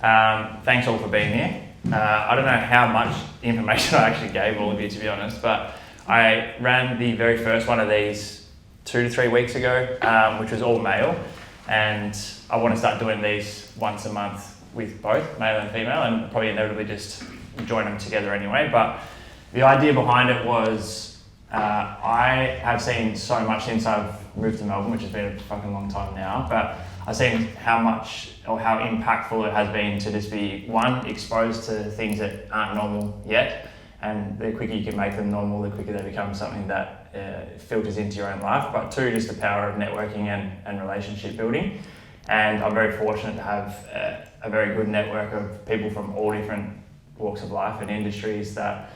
Thanks all for being here. I don't know how much information I actually gave all of you, to be honest, but I ran the very first one of these 2 to 3 weeks ago, which was all male, and I want to start doing these once a month with both male and female, and probably inevitably just join them together anyway. But the idea behind it was I have seen so much since I've moved to Melbourne, which has been a fucking long time now, but I've seen how much or how impactful it has been to just be, one, exposed to things that aren't normal yet, and the quicker you can make them normal, the quicker they become something that filters into your own life, but two, just the power of networking and relationship building. And I'm very fortunate to have a very good network of people from all different walks of life and industries that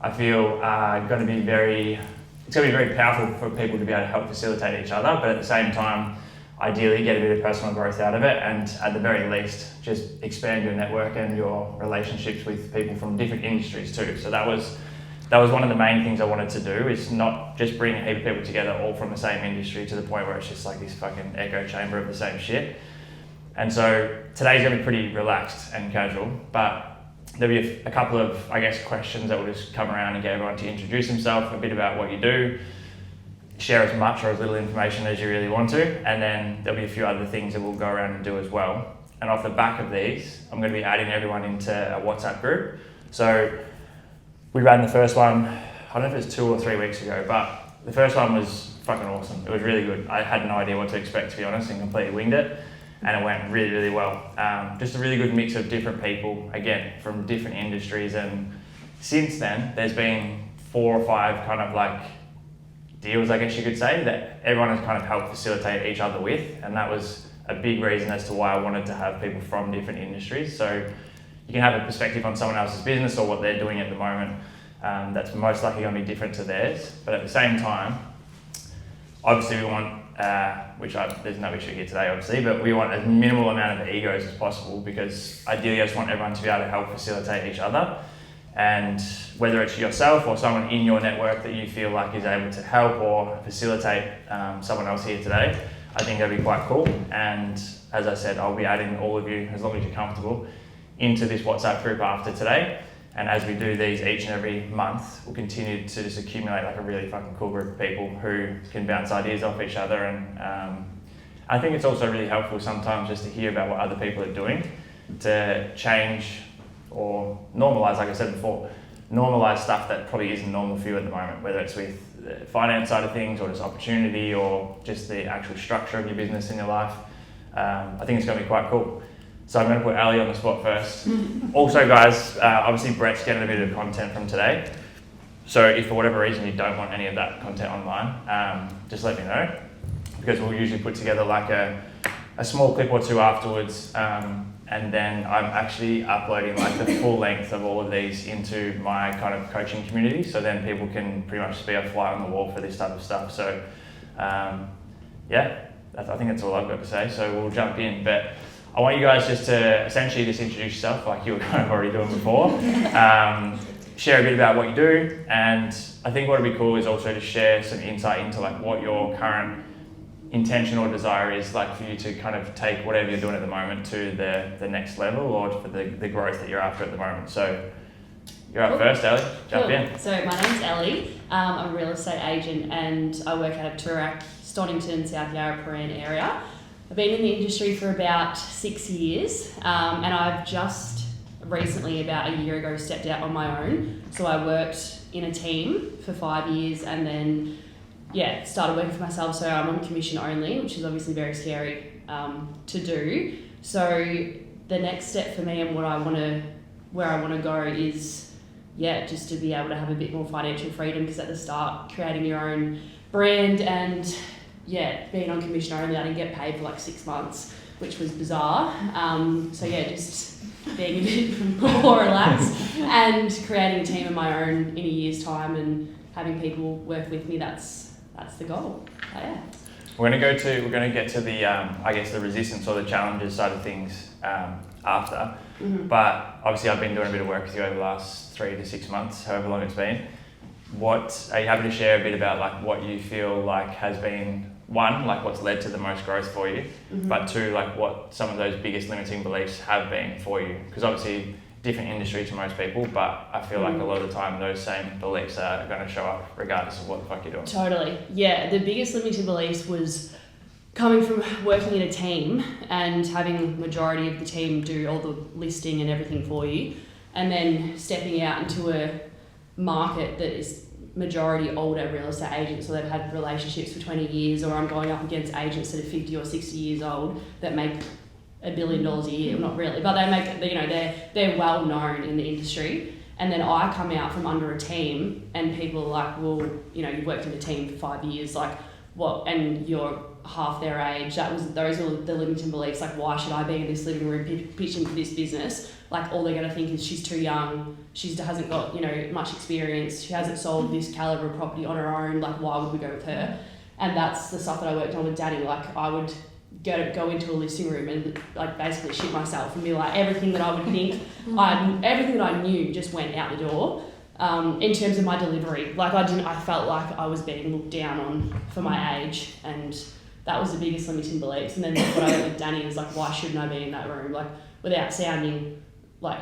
I feel are going to be it's going to be very powerful for people to be able to help facilitate each other, but at the same time, ideally get a bit of personal growth out of it, and at the very least, just expand your network and your relationships with people from different industries too. So that was one of the main things I wanted to do, is not just bring a heap of people together all from the same industry to the point where it's just like this fucking echo chamber of the same shit. And so today's gonna be pretty relaxed and casual, but there'll be a couple of, I guess, questions that will just come around and get everyone to introduce themselves, a bit about what you do, share as much or as little information as you really want to, and then there'll be a few other things that we'll go around and do as well. And off the back of these, I'm going to be adding everyone into a WhatsApp group. So we ran the first one, I don't know if it was 2 or 3 weeks ago, but the first one was fucking awesome. It was really good. I had no idea what to expect, to be honest, and completely winged it, and it went really, really well. Just a really good mix of different people, again, from different industries, and since then, there's been 4 or 5 kind of like deals, I guess you could say, that everyone has kind of helped facilitate each other with, and that was a big reason as to why I wanted to have people from different industries. So you can have a perspective on someone else's business or what they're doing at the moment that's most likely going to be different to theirs, but at the same time, obviously we want, there's no issue here today obviously, but we want as minimal amount of egos as possible, because ideally I just want everyone to be able to help facilitate each other. And whether it's yourself or someone in your network that you feel like is able to help or facilitate someone else here today, I think that'd be quite cool. And as I said, I'll be adding all of you, as long as you're comfortable, into this WhatsApp group after today. And as we do these each and every month, we'll continue to just accumulate like a really fucking cool group of people who can bounce ideas off each other. And I think it's also really helpful sometimes just to hear about what other people are doing to change or normalise, like I said before, normalise stuff that probably isn't normal for you at the moment, whether it's with the finance side of things or just opportunity or just the actual structure of your business in your life. I think it's going to be quite cool. So I'm going to put Ali on the spot first. Also guys, obviously Brett's getting a bit of content from today. So if for whatever reason you don't want any of that content online, just let me know, because we'll usually put together like a small clip or two afterwards, and then I'm actually uploading like the full length of all of these into my kind of coaching community, so then people can pretty much be a fly on the wall for this type of stuff. So yeah, I think that's all I've got to say, so we'll jump in. But I want you guys just to essentially just introduce yourself like you were kind of already doing before, share a bit about what you do, and I think what would be cool is also to share some insight into like what your current intention or desire is, like for you to kind of take whatever you're doing at the moment to the next level, or for the growth that you're after at the moment. So you're up first, Ellie. Jump in. So my name's Ellie. I'm a real estate agent and I work out of Toorak, Stonington, South Yarra, Prahran area. I've been in the industry for about 6 years, and I've just recently, about a year ago, stepped out on my own. So I worked in a team for 5 years and then started working for myself. So I'm on commission only, which is obviously very scary to do. So the next step for me and where I want to go is just to be able to have a bit more financial freedom, because at the start, creating your own brand and being on commission only, I didn't get paid for like 6 months, which was bizarre. Just being a bit more relaxed and creating a team of my own in a year's time and having people work with me, that's the goal. We're going to get to the I guess the resistance or the challenges side of things after. Mm-hmm. But obviously I've been doing a bit of work with you over the last 3 to 6 months, however long it's been. What are you happy to share a bit about, like what you feel like has been one, like what's led to the most growth for you, Mm-hmm. but two, like what some of those biggest limiting beliefs have been for you. Because obviously, different industry to most people, but I feel like a lot of the time those same beliefs are going to show up regardless of what the fuck you're doing. Totally. Yeah, the biggest limiting beliefs was coming from working in a team and having majority of the team do all the listing and everything for you, and then stepping out into a market that is majority older real estate agents, so they've had relationships for 20 years, or I'm going up against agents that are 50 or 60 years old that make $1 billion a year. Not really, but they make, you know, they're well known in the industry. And then I come out from under a team and people are like, well, you know, you've worked in a team for 5 years, like what, and you're half their age. Those were the limiting beliefs, like why should I be in this living room pitching for this business? Like all they're going to think is she's too young, she hasn't got, you know, much experience, she hasn't sold this caliber of property on her own, like why would we go with her? And that's the stuff that I worked on with Danny. Like I would go into a listing room and like basically shit myself and be like everything that I would think, everything that I knew just went out the door. In terms of my delivery, like I felt like I was being looked down on for my age, and that was the biggest limiting beliefs. And then what I went with Danny is like, why shouldn't I be in that room? Like without sounding like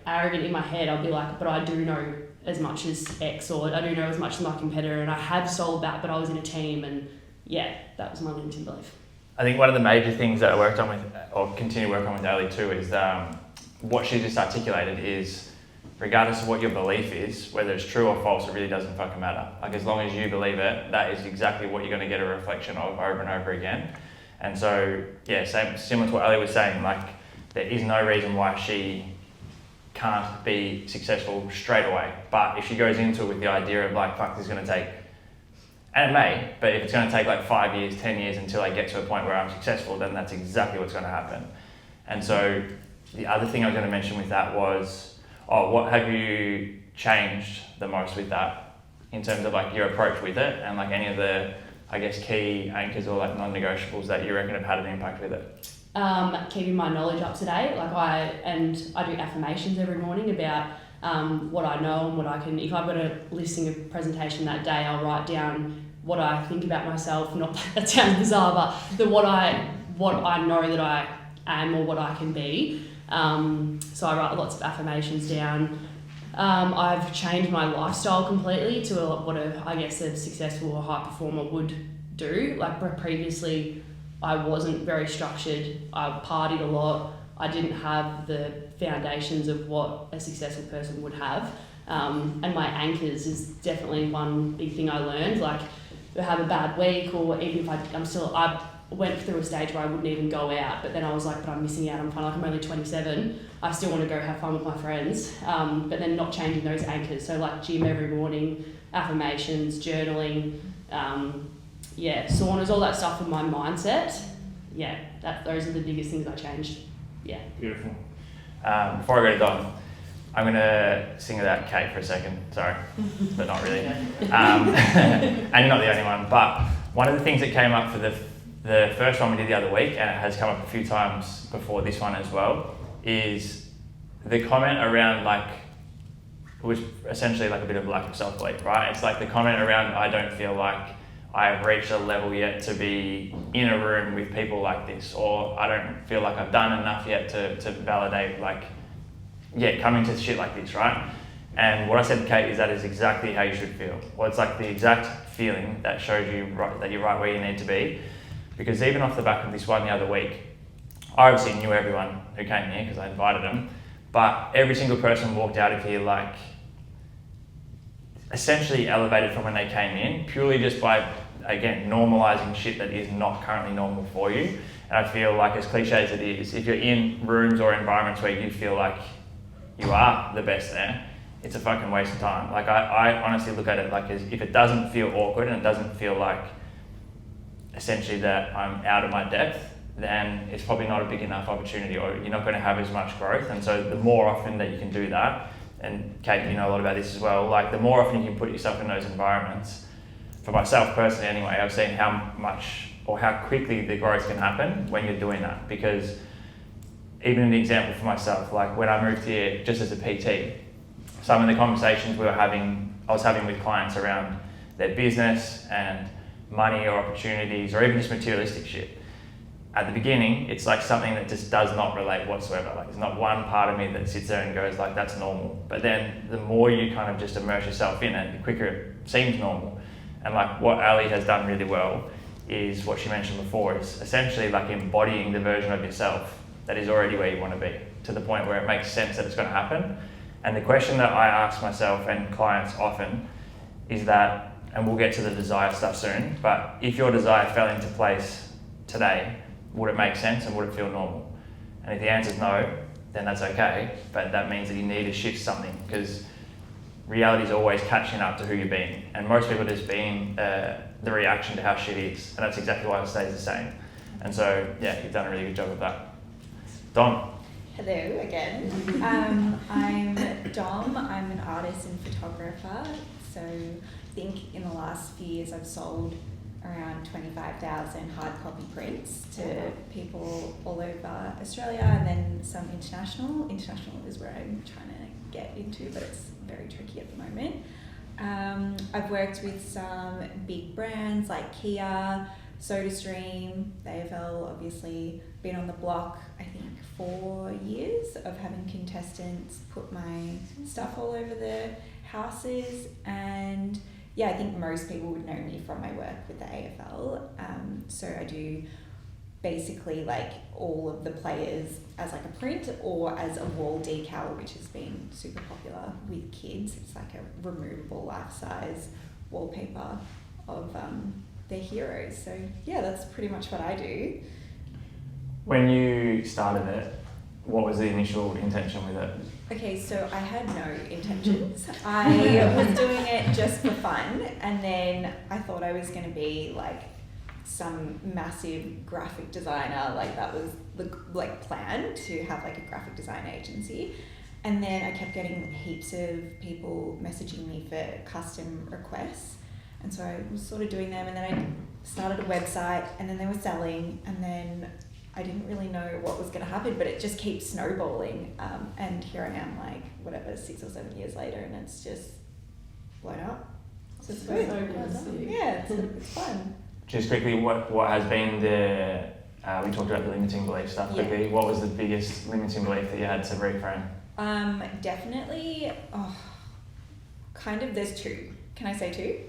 arrogant in my head, I'd be like, but I do know as much as X, or I do know as much as my competitor, and I have sold that, but I was in a team, and yeah, that was my limiting belief. I think one of the major things that I worked on with, or continue to work on with Daly too, is what she just articulated is, regardless of what your belief is, whether it's true or false, it really doesn't fucking matter. Like as long as you believe it, that is exactly what you're going to get a reflection of over and over again. And so, yeah, similar to what Ali was saying, like there is no reason why she can't be successful straight away. But if she goes into it with the idea of like, fuck, this is going to take, and it may, but if it's going to take like 5 years, 10 years until I get to a point where I'm successful, then that's exactly what's going to happen. And so the other thing I was going to mention with that was, what have you changed the most with that in terms of like your approach with it, and like any of the, I guess, key anchors or like non-negotiables that you reckon have had an impact with it? Keeping my knowledge up to date. Like I do affirmations every morning about what I know and what I can. If I've got a listing, a presentation that day, I'll write down what I think about myself. Not that sounds bizarre, but what I know that I am or what I can be. So I write lots of affirmations down. I've changed my lifestyle completely to what I guess a successful or high performer would do. Like previously, I wasn't very structured. I partied a lot. I didn't have the foundations of what a successful person would have. And my anchors is definitely one big thing I learned. Like, if I have a bad week, or even if I went through a stage where I wouldn't even go out, but then I was like, but I'm missing out. I'm only 27. I still want to go have fun with my friends. But then not changing those anchors. So like gym every morning, affirmations, journaling, saunas, all that stuff for my mindset. Yeah, those are the biggest things I changed. Yeah. Beautiful. Before I go to Dom, I'm going to sing about Kate for a second. Sorry, but not really. And you're not the only one. But one of the things that came up for the first one we did the other week, and it has come up a few times before this one as well, is the comment around like, which essentially like a bit of lack of self-belief, right? It's like the comment around, I don't feel like I've reached a level yet to be in a room with people like this, or I don't feel like I've done enough yet to validate coming to shit like this, right? And what I said to Kate is that is exactly how you should feel. Well, it's like the exact feeling that shows you that you're right where you need to be. Because even off the back of this one the other week, I obviously knew everyone who came here because I invited them, but every single person walked out of here like essentially elevated from when they came in, purely just by, again, normalizing shit that is not currently normal for you. And I feel like, as cliche as it is, if you're in rooms or environments where you feel like you are the best there, it's a fucking waste of time. Like I honestly look at it like as if it doesn't feel awkward and it doesn't feel like essentially that I'm out of my depth, then it's probably not a big enough opportunity, or you're not going to have as much growth. And so the more often that you can do that, and Kate, you know a lot about this as well, like the more often you can put yourself in those environments, for myself personally anyway, I've seen how much or how quickly the growth can happen when you're doing that. Because even an example for myself, like when I moved here just as a PT, some of the conversations I was having with clients around their business and money or opportunities or even just materialistic shit. At the beginning, it's like something that just does not relate whatsoever. Like, there's not one part of me that sits there and goes like, that's normal. But then the more you kind of just immerse yourself in it, the quicker it seems normal. And like what Ali has done really well is what she mentioned before, is essentially like embodying the version of yourself that is already where you want to be, to the point where it makes sense that it's going to happen. And the question that I ask myself and clients often is that, and we'll get to the desire stuff soon, but if your desire fell into place today, would it make sense and would it feel normal? And if the answer is no, then that's okay, but that means that you need to shift something, because reality is always catching up to who you're being, and most people are just being the reaction to how shit is, and that's exactly why it stays the same. And so, yeah, you've done a really good job of that. Dom. Hello again. I'm Dom. I'm an artist and photographer. So I think in the last few years I've sold around 25,000 hard copy prints to people all over Australia, and then some international. International is where I'm trying to get into, but it's very tricky at the moment. I've worked with some big brands like Kia, SodaStream, the AFL, obviously been on the block, I think 4 years of having contestants put my stuff all over the houses, and yeah, I think most people would know me from my work with the AFL. So I do basically like all of the players as like a print or as a wall decal, which has been super popular with kids. It's like a removable life-size wallpaper of their heroes. So yeah, that's pretty much what I do. When you started it, what was the initial intention with it? Okay, so I had no intentions. I was doing it just for fun, and then I thought I was going to be like some massive graphic designer. Like that was the plan, to have like a graphic design agency. And then I kept getting heaps of people messaging me for custom requests, and so I was sort of doing them, and then I started a website, and then they were selling, and then I didn't really know what was going to happen, but it just keeps snowballing. And here I am, like, whatever, 6 or 7 years later, and it's just blown up. So it's good. Yeah, it's fun. Just quickly, what has been the, we talked about the limiting belief stuff quickly. What was the biggest limiting belief that you had to reframe? Definitely, kind of, there's two. Can I say two?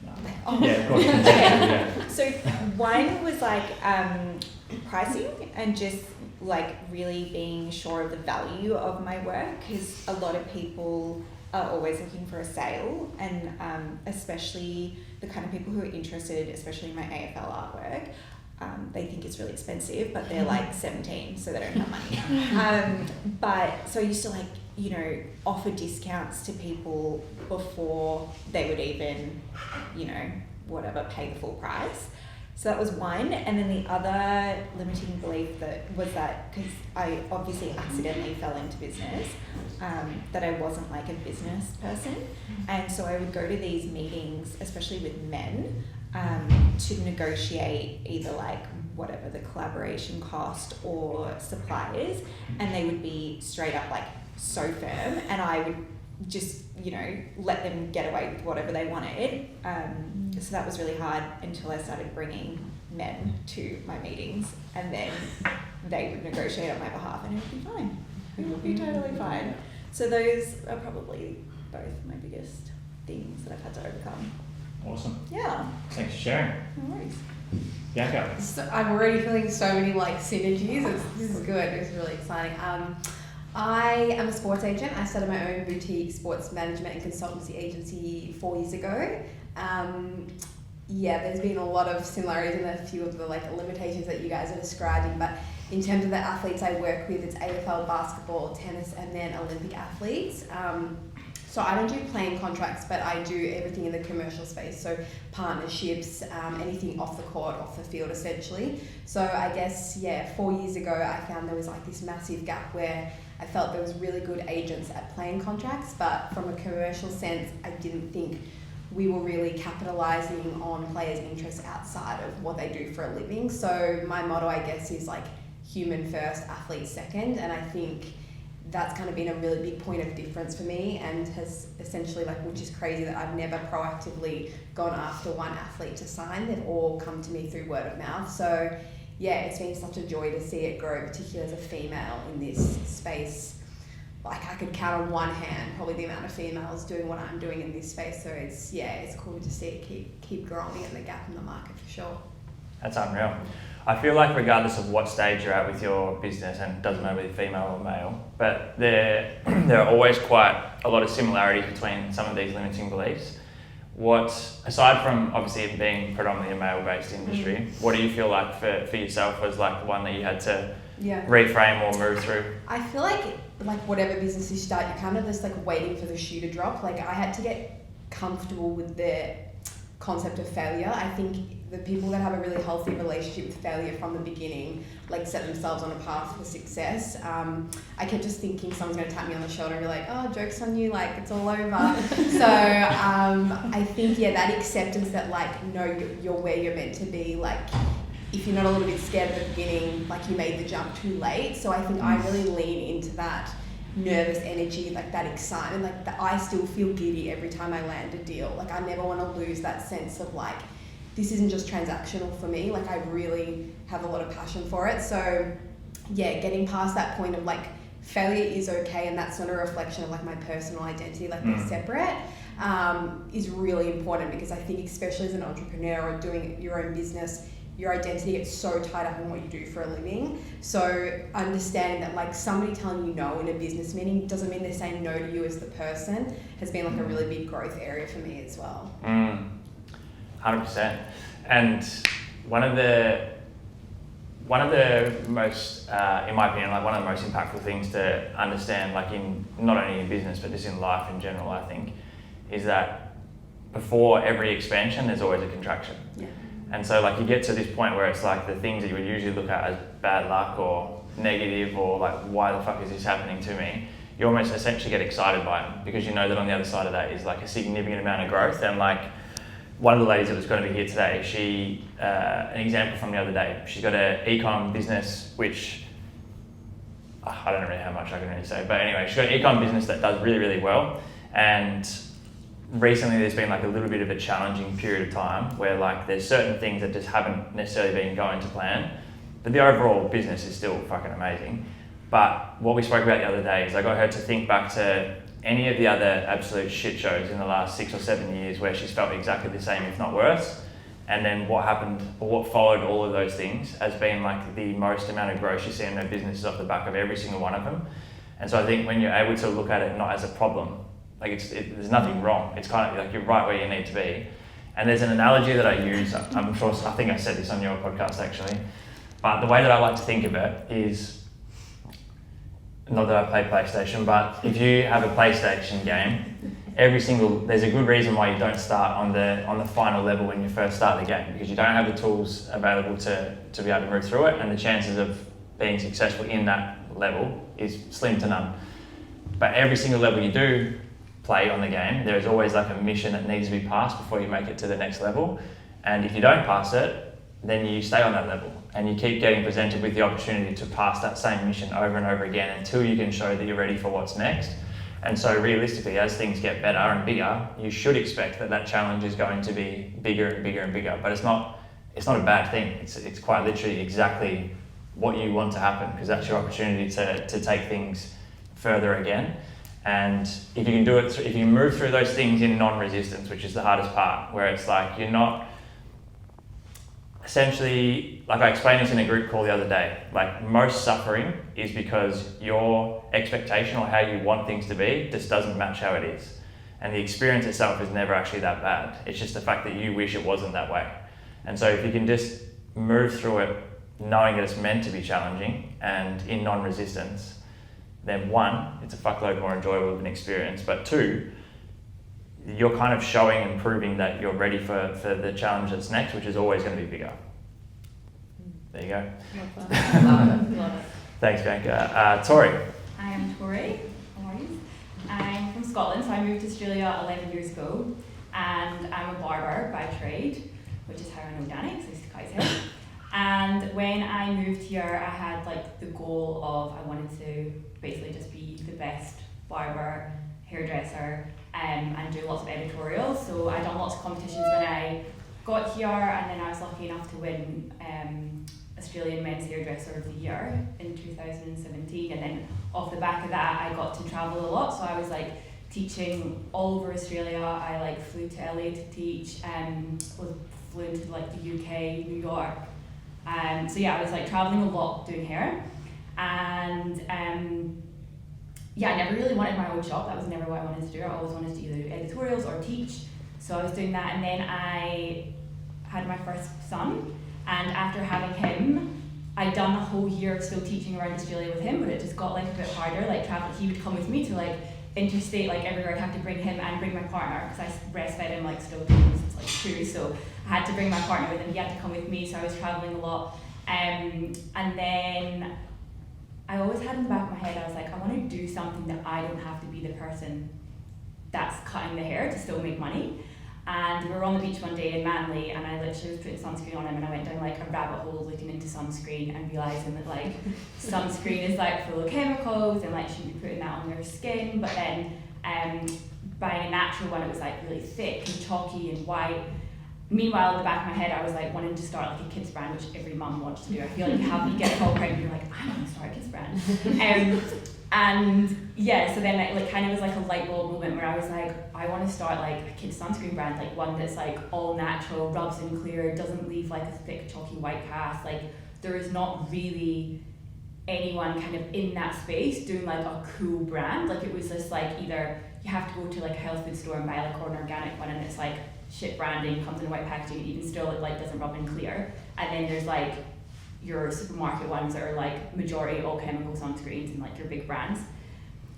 No. Oh. Yeah, of course. Okay. Yeah. So one was like pricing, and just like really being sure of the value of my work, because a lot of people are always looking for a sale, and especially the kind of people who are interested, especially in my AFL artwork, they think it's really expensive, but they're like 17, so they don't have money. But so I used to like, you know, offer discounts to people before they would even, you know, whatever, pay the full price. So that was one. And then the other limiting belief was that because I obviously accidentally fell into business, that I wasn't like a business person. And so I would go to these meetings, especially with men, to negotiate either like whatever the collaboration cost or suppliers, and they would be straight up like so firm, and I would just, you know, let them get away with whatever they wanted. So that was really hard until I started bringing men to my meetings, and then they would negotiate on my behalf, and it would be fine. It would be totally fine. So those are probably both my biggest things that I've had to overcome. Awesome. Yeah. Thanks for sharing. No worries. Bianca. So I'm already feeling so many like synergies. This is good. It's really exciting. I am a sports agent. I started my own boutique sports management and consultancy agency 4 years ago. There's been a lot of similarities in a few of the like limitations that you guys are describing, but in terms of the athletes I work with, it's AFL, basketball, tennis, and then Olympic athletes. So I don't do playing contracts, but I do everything in the commercial space. So partnerships, anything off the court, off the field, essentially. So I guess, 4 years ago, I found there was like this massive gap where I felt there was really good agents at playing contracts, but from a commercial sense, I didn't think we were really capitalizing on players' interests outside of what they do for a living. So my motto, I guess, is like human first, athlete second. And I think that's kind of been a really big point of difference for me, and has essentially, like, which is crazy that I've never proactively gone after one athlete to sign. They've all come to me through word of mouth. So yeah, it's been such a joy to see it grow, particularly as a female in this space. Like, I could count on one hand probably the amount of females doing what I'm doing in this space. So it's cool to see it keep growing and the gap in the market for sure. That's unreal. I feel like regardless of what stage you're at with your business, and it doesn't matter whether you're female or male, but there are always quite a lot of similarities between some of these limiting beliefs. What, aside from obviously it being predominantly a male-based industry, what do you feel like for yourself was like the one that you had to reframe or move through? I feel like whatever business you start, you're kind of just like waiting for the shoe to drop. Like, I had to get comfortable with the concept of failure. I think the people that have a really healthy relationship with failure from the beginning, like, set themselves on a path for success. I kept just thinking someone's going to tap me on the shoulder and be like, oh, joke's on you, like, it's all over. So I think, that acceptance that, like, no, you're where you're meant to be. Like, if you're not a little bit scared at the beginning, like, you made the jump too late. So I think I really lean into that nervous energy, like that excitement, like that I still feel giddy every time I land a deal. Like, I never want to lose that sense of like, this isn't just transactional for me. Like, I really have a lot of passion for it. So yeah, getting past that point of like, failure is okay, and that's not a reflection of like my personal identity, like they're separate, is really important, because I think especially as an entrepreneur or doing your own business, your identity gets so tied up in what you do for a living. So understanding that like somebody telling you no in a business meeting doesn't mean they're saying no to you as the person has been like a really big growth area for me as well. 100%. And one of the most, in my opinion, like one of the most impactful things to understand, like in not only in business but just in life in general, I think, is that before every expansion, there's always a contraction. Yeah. And so like you get to this point where it's like the things that you would usually look at as bad luck or negative or like, why the fuck is this happening to me? You almost essentially get excited by them, because you know that on the other side of that is like a significant amount of growth. And like one of the ladies that was going to be here today, she, an example from the other day, she's got an e-com business, which I don't know really how much I can really say, but anyway, she's got an e-com business that does really, really well. And recently there's been like a little bit of a challenging period of time where like there's certain things that just haven't necessarily been going to plan, but the overall business is still fucking amazing. But what we spoke about the other day is I got her to think back to any of the other absolute shit shows in the last 6 or 7 years where she's felt exactly the same, if not worse. And then what happened, or what followed all of those things, has been like the most amount of growth she's seen in her businesses off the back of every single one of them. And so I think when you're able to look at it not as a problem, like there's nothing wrong. It's kind of like you're right where you need to be. And there's an analogy that I use. I think I said this on your podcast actually, but the way that I like to think of it is, not that I play PlayStation, but if you have a PlayStation game, there's a good reason why you don't start on the final level when you first start the game, because you don't have the tools available to be able to move through it, and the chances of being successful in that level is slim to none. But every single level you do play on the game, there's always like a mission that needs to be passed before you make it to the next level. And if you don't pass it, then you stay on that level and you keep getting presented with the opportunity to pass that same mission over and over again until you can show that you're ready for what's next. And so realistically, as things get better and bigger, you should expect that challenge is going to be bigger and bigger and bigger. But it's not a bad thing. It's quite literally exactly what you want to happen, because that's your opportunity to take things further again. And if you can do it, if you move through those things in non-resistance, which is the hardest part, where it's like you're not, essentially, like I explained this in a group call the other day, like most suffering is because your expectation or how you want things to be just doesn't match how it is. And the experience itself is never actually that bad. It's just the fact that you wish it wasn't that way. And so if you can just move through it knowing that it's meant to be challenging and in non-resistance, then one, it's a fuckload more enjoyable of an experience, but two, you're kind of showing and proving that you're ready for the challenge that's next, which is always going to be bigger. There you go. Love that. Love it. Thanks, Bianca. Tori. I am Tori. How are you? I'm from Scotland, so I moved to Australia 11 years ago, and I'm a barber by trade, which is how I know Danny, because I used to cut his hair. And when I moved here, I had like the goal of I wanted to basically just be the best barber, hairdresser, and do lots of editorials. So I done lots of competitions when I got here, and then I was lucky enough to win Australian Men's Hairdresser of the Year in 2017, and then off the back of that I got to travel a lot, so I was like teaching all over Australia. I like flew to LA to teach, flew into like the UK, New York, so yeah, I was like traveling a lot doing hair, and yeah, I never really wanted my own shop. That was never what I wanted to do. I always wanted to either do editorials or teach, so I was doing that, and then I had my first son. And after having him, I'd done a whole year of still teaching around Australia with him, but it just got like a bit harder. Like traveling, he would come with me to like interstate, like everywhere. I'd have to bring him and bring my partner, because I breastfed him like still since like 2, so I had to bring my partner with him. He had to come with me, so I was traveling a lot. And then I always had in the back of my head, I was like, I want to do something that I don't have to be the person that's cutting the hair to still make money. And we were on the beach one day in Manly, and I literally was putting sunscreen on him, and I went down like a rabbit hole looking into sunscreen and realising that like sunscreen is like full of chemicals and like shouldn't be putting that on their skin. But then buying a natural one, it was like really thick and chalky and white. Meanwhile, in the back of my head, I was like wanting to start like a kids brand, which every mum wants to do. I feel like you get a call pregnant, you're like, I want to start a kids brand. And yeah, so then it like kind of was like a light bulb moment where I was like, I want to start like a kids sunscreen brand, like one that's like all natural, rubs in clear, doesn't leave like a thick chalky white cast. Like there is not really anyone kind of in that space doing like a cool brand. Like it was just like either you have to go to like a health food store and buy like an organic one, and it's like shit branding, comes in white packaging, and even still it like doesn't rub in clear. And then there's like your supermarket ones that are like majority all chemical sunscreens and like your big brands.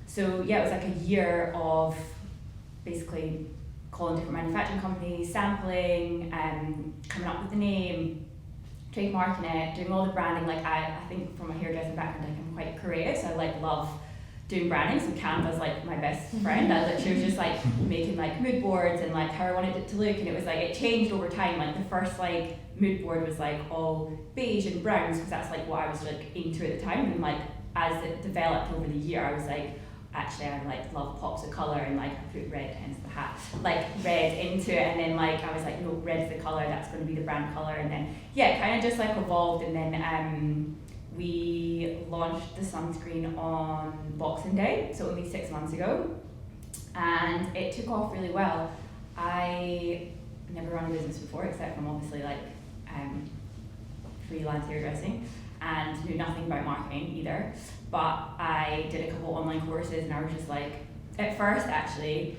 So yeah, it was like a year of basically calling different manufacturing companies, sampling, coming up with the name, trademarking it, doing all the branding. Like I think from a hairdressing background, like I'm quite creative, so I like love doing branding. So Canva's like my best friend. I literally was just like making like mood boards and like how I wanted it to look, and it was like it changed over time. Like the first like mood board was like all beige and browns, because that's like what I was like into at the time, and like as it developed over the year, I was like, actually I like love pops of colour, and like I put red, hence the hat, like red into it, and then like I was like, no, red's the colour, that's going to be the brand colour. And then yeah, it kind of just like evolved, and then we launched the sunscreen on Boxing Day, so only 6 months ago, and it took off really well. I never run a business before, except from obviously like freelance hairdressing, and knew nothing about marketing either. But I did a couple online courses, and I was just like, at first actually,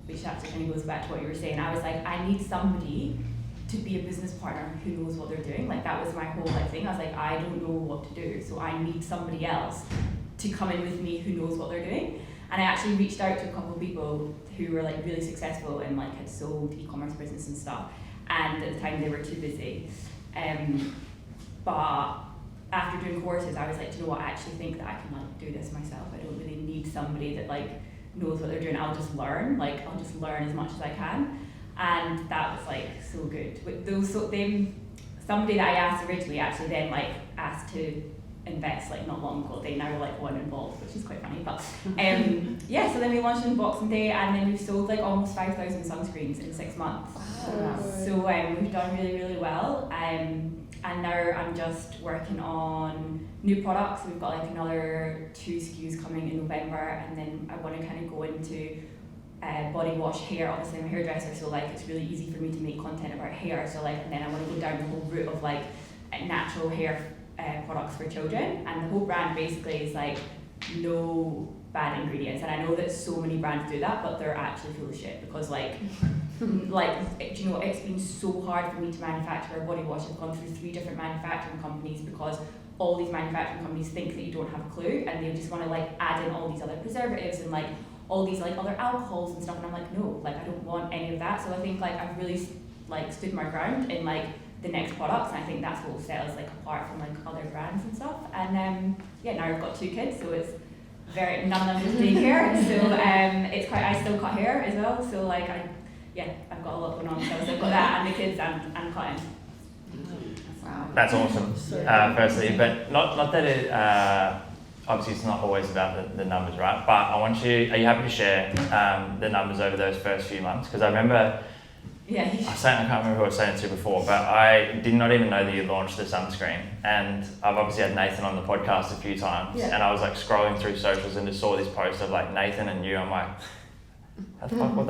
which actually kind of goes back to what you were saying, I was like, I need somebody to be a business partner who knows what they're doing. Like that was my whole like thing. I was like, I don't know what to do, so I need somebody else to come in with me who knows what they're doing. And I actually reached out to a couple of people who were like really successful and like had sold e-commerce business and stuff, and at the time they were too busy. But after doing courses, I was like, do you know what, I actually think that I can like do this myself. I don't really need somebody that like knows what they're doing. I'll just learn as much as I can. And that was like so good. With those, somebody that I asked originally actually then like asked to invest like not long ago. They now like one involved, which is quite funny. But yeah, so then we launched on Boxing Day, and then we've sold like almost 5,000 sunscreens in 6 months. Wow. So we've done really, really well. And now I'm just working on new products. We've got like another 2 SKUs coming in November, and then I want to kind of go into body wash hair. Obviously I'm a hairdresser, so like it's really easy for me to make content about hair. So like, and then I want to go down the whole route of like natural hair products for children, and the whole brand basically is like no bad ingredients. And I know that so many brands do that, but they're actually full of shit, because like you know, it's been so hard for me to manufacture a body wash. I've gone through 3 different manufacturing companies, because all these manufacturing companies think that you don't have a clue, and they just want to like add in all these other preservatives and like all these like other alcohols and stuff, and I'm like, no, like I don't want any of that. So I think like I've really like stood my ground in like the next products, and I think that's what will set us like apart from like other brands and stuff. And yeah, now I've got 2 kids, so it's very, none of them just daycare, so it's quite, I still cut hair as well, so like I've got a lot going on, so I've got that and the kids and cutting. Wow. That's awesome, firstly, but not that it, obviously it's not always about the numbers, right? But are you happy to share the numbers over those first few months? Because I remember, Yeah. I can't remember who I was saying it to before, but I did not even know that you launched the sunscreen. And I've obviously had Nathan on the podcast a few times, and I was like scrolling through socials and just saw this post of like Nathan and you. I'm like, how the fuck,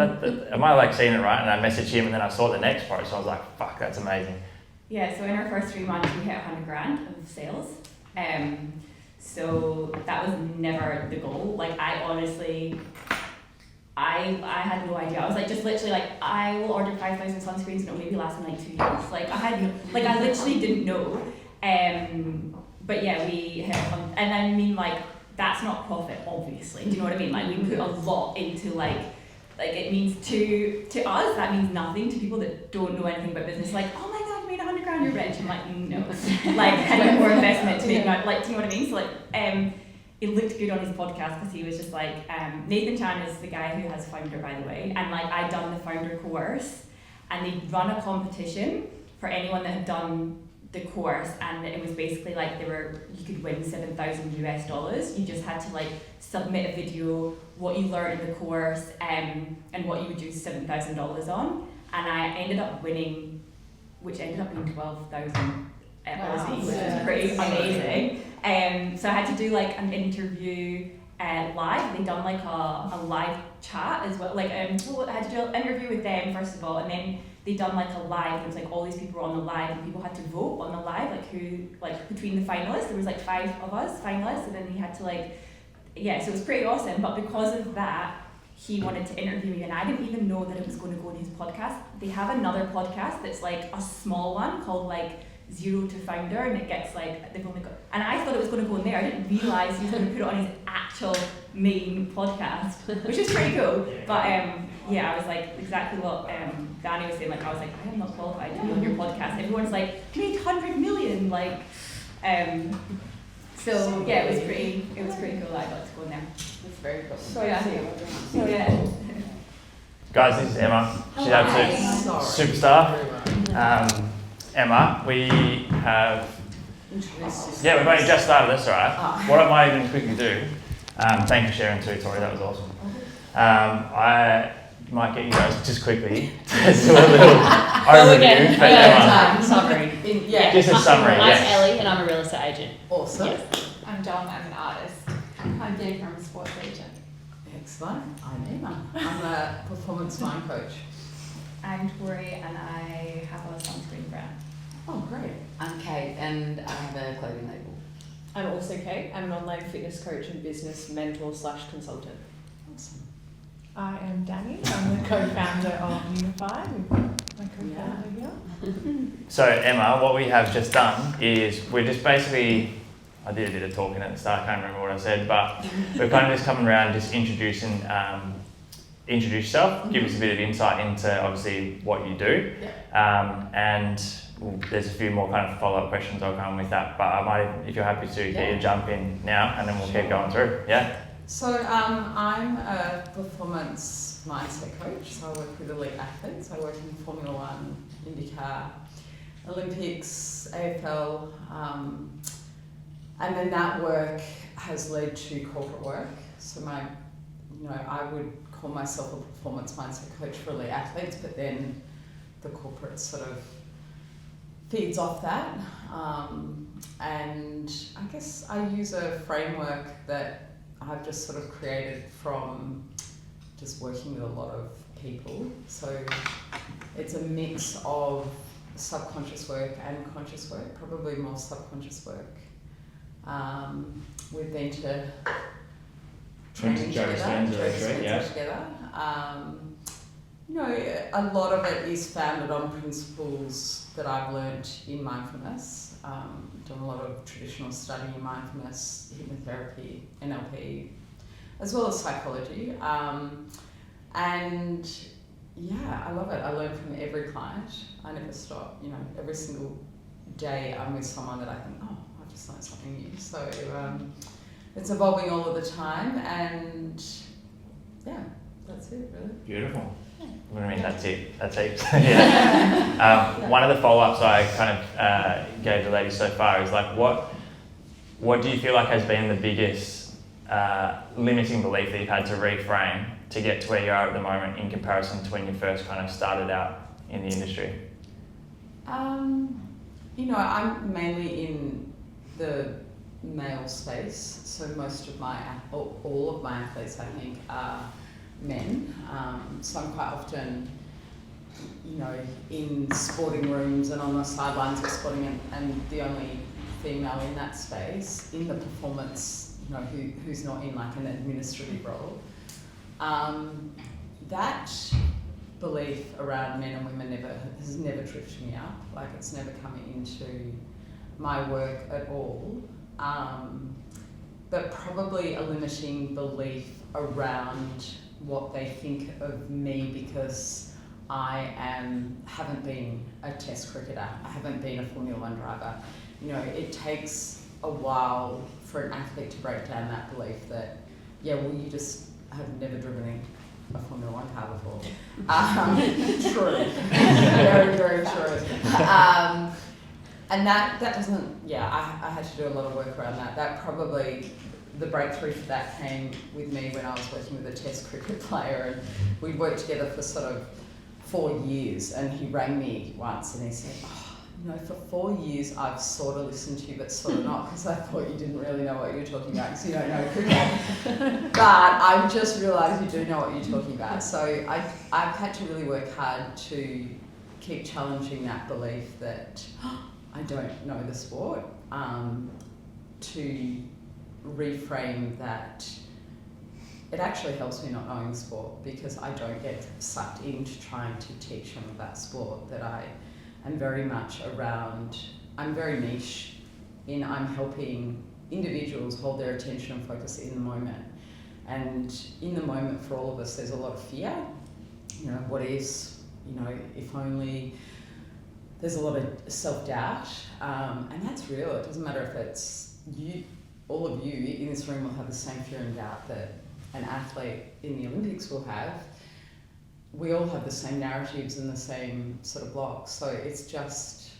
am I like seeing it right? And I messaged him, and then I saw the next post, and I was like, fuck, that's amazing. Yeah, so in our first 3 months we hit 100 grand of sales. So that was never the goal. Like I honestly, I had no idea. I was like just literally like, I will order 5,000 sunscreens and it'll maybe last me like 2 years. Like I literally didn't know. But yeah, we hit and I mean like that's not profit obviously. Do you know what I mean? Like we put a lot into like it means to us that means nothing to people that don't know anything about business. Like, oh my god, you made 100 grand, you're rich. I'm like, no. Like I need more investment to make my, like, do you know what I mean? So like it looked good on his podcast because he was just like Nathan Chan is the guy who has Founder, by the way, and like I'd done the Founder course and they'd run a competition for anyone that had done the course, and it was basically like you could win $7,000 US. You just had to like submit a video, what you learned in the course, and what you would use $7,000 on. And I ended up winning, which ended up being 12,000 Aussie, which was pretty amazing. So I had to do like an interview live. They done like a live chat as well. Like I had to do an interview with them first of all, and then they done like a live, and it was like all these people were on the live, and people had to vote on the live, like who, like between the finalists, there was like 5 of us finalists, and then he had to like, yeah, so it was pretty awesome. But because of that, he wanted to interview me, and I didn't even know that it was going to go on his podcast. They have another podcast that's like a small one called like 0 to Founder, and it gets like, they've only got, and I thought it was going to go in there. I didn't realise he was going to put it on his actual main podcast, which is pretty cool. But yeah, I was like exactly what Danny was saying. Like I was like, I am not qualified to be on your podcast. Everyone's like, you made 100 million, like. So yeah, it was pretty cool. I got to go in there. That's very cool. So yeah. Guys, this is Emma. She's absolute superstar. Emma, we have. Yeah, we've only just started this, alright? What I might even quickly do. Thank you for sharing too, Tori. That was awesome. I might get you guys just quickly to do a little overview. But Emma, Summary. just a summary. I'm Yes. Ellie, and I'm a real estate agent. Awesome. Yes. I'm Dom, I'm an artist. I'm Dave, I'm a sports agent. Excellent. I'm Emma. I'm a performance mind coach. I'm Tori, and I have a sunscreen brand. Oh, great. I'm Kate, and I have a clothing label. I'm also Kate. I'm an online fitness coach and business mentor / consultant. Awesome. I am Danny. I'm the co-founder of Unify. We've got my co-founder here. So Emma, what we have just done is we're just basically, I did a bit of talking at the start, I can't remember what I said, but we're kind of just coming around just introduce yourself, give us a bit of insight into obviously what you do, and there's a few more kind of follow-up questions I'll come with that, but I might, if you're happy to, get you to jump in now and then we'll keep going through. Yeah. So I'm a performance mindset coach. So I work with elite athletes. I work in Formula One, IndyCar, Olympics, AFL, and then that work has led to corporate work. So I would call myself a performance mindset coach for elite athletes, but then the corporate sort of feeds off that. And I guess I use a framework that I've just sort of created from just working with a lot of people. So it's a mix of subconscious work and conscious work, probably more subconscious work. We've been to training together. A lot of it is founded on principles that I've learned in mindfulness. Done a lot of traditional study in mindfulness, hypnotherapy, NLP, as well as psychology. And yeah, I love it. I learn from every client. I never stop. Every single day I'm with someone that I think, oh, I just learned something new. So it's evolving all of the time, and yeah, that's it really. Beautiful. What do you mean, that's it? That's it. Yeah. One of the follow-ups I kind of gave the ladies so far is like, what what do you feel like has been the biggest limiting belief that you've had to reframe to get to where you are at the moment in comparison to when you first kind of started out in the industry? You know, I'm mainly in the male space, so most of all of my athletes, I think, are men. So I'm quite often, you know, in sporting rooms and on the sidelines of sporting, and the only female in that space in the performance, you know, who's not in like an administrative role. That belief around men and women has never tripped me up. Like, it's never come into my work at all. But probably a limiting belief around what they think of me because I haven't been a test cricketer. I haven't been a Formula One driver. You know, it takes a while for an athlete to break down that belief that, yeah, well, you just have never driven a Formula One car before. True. Very, very true. And that doesn't, I had to do a lot of work around that. That probably, the breakthrough for that came with me when I was working with a test cricket player, and we'd worked together for sort of 4 years, and he rang me once and he said, you know, for 4 years I've sort of listened to you, but sort of not, because I thought you didn't really know what you were talking about because you don't know cricket. But I've just realised you do know what you're talking about. So I've had to really work hard to keep challenging that belief that I don't know the sport, to reframe that. It actually helps me not knowing the sport because I don't get sucked into trying to teach them about sport, that I am very much around, I'm very niche in I'm helping individuals hold their attention and focus in the moment. And in the moment for all of us, there's a lot of fear. You know, what is, you know, if only, there's a lot of self-doubt, and that's real. It doesn't matter if it's you, all of you in this room will have the same fear and doubt that an athlete in the Olympics will have. We all have the same narratives and the same sort of blocks. So it's just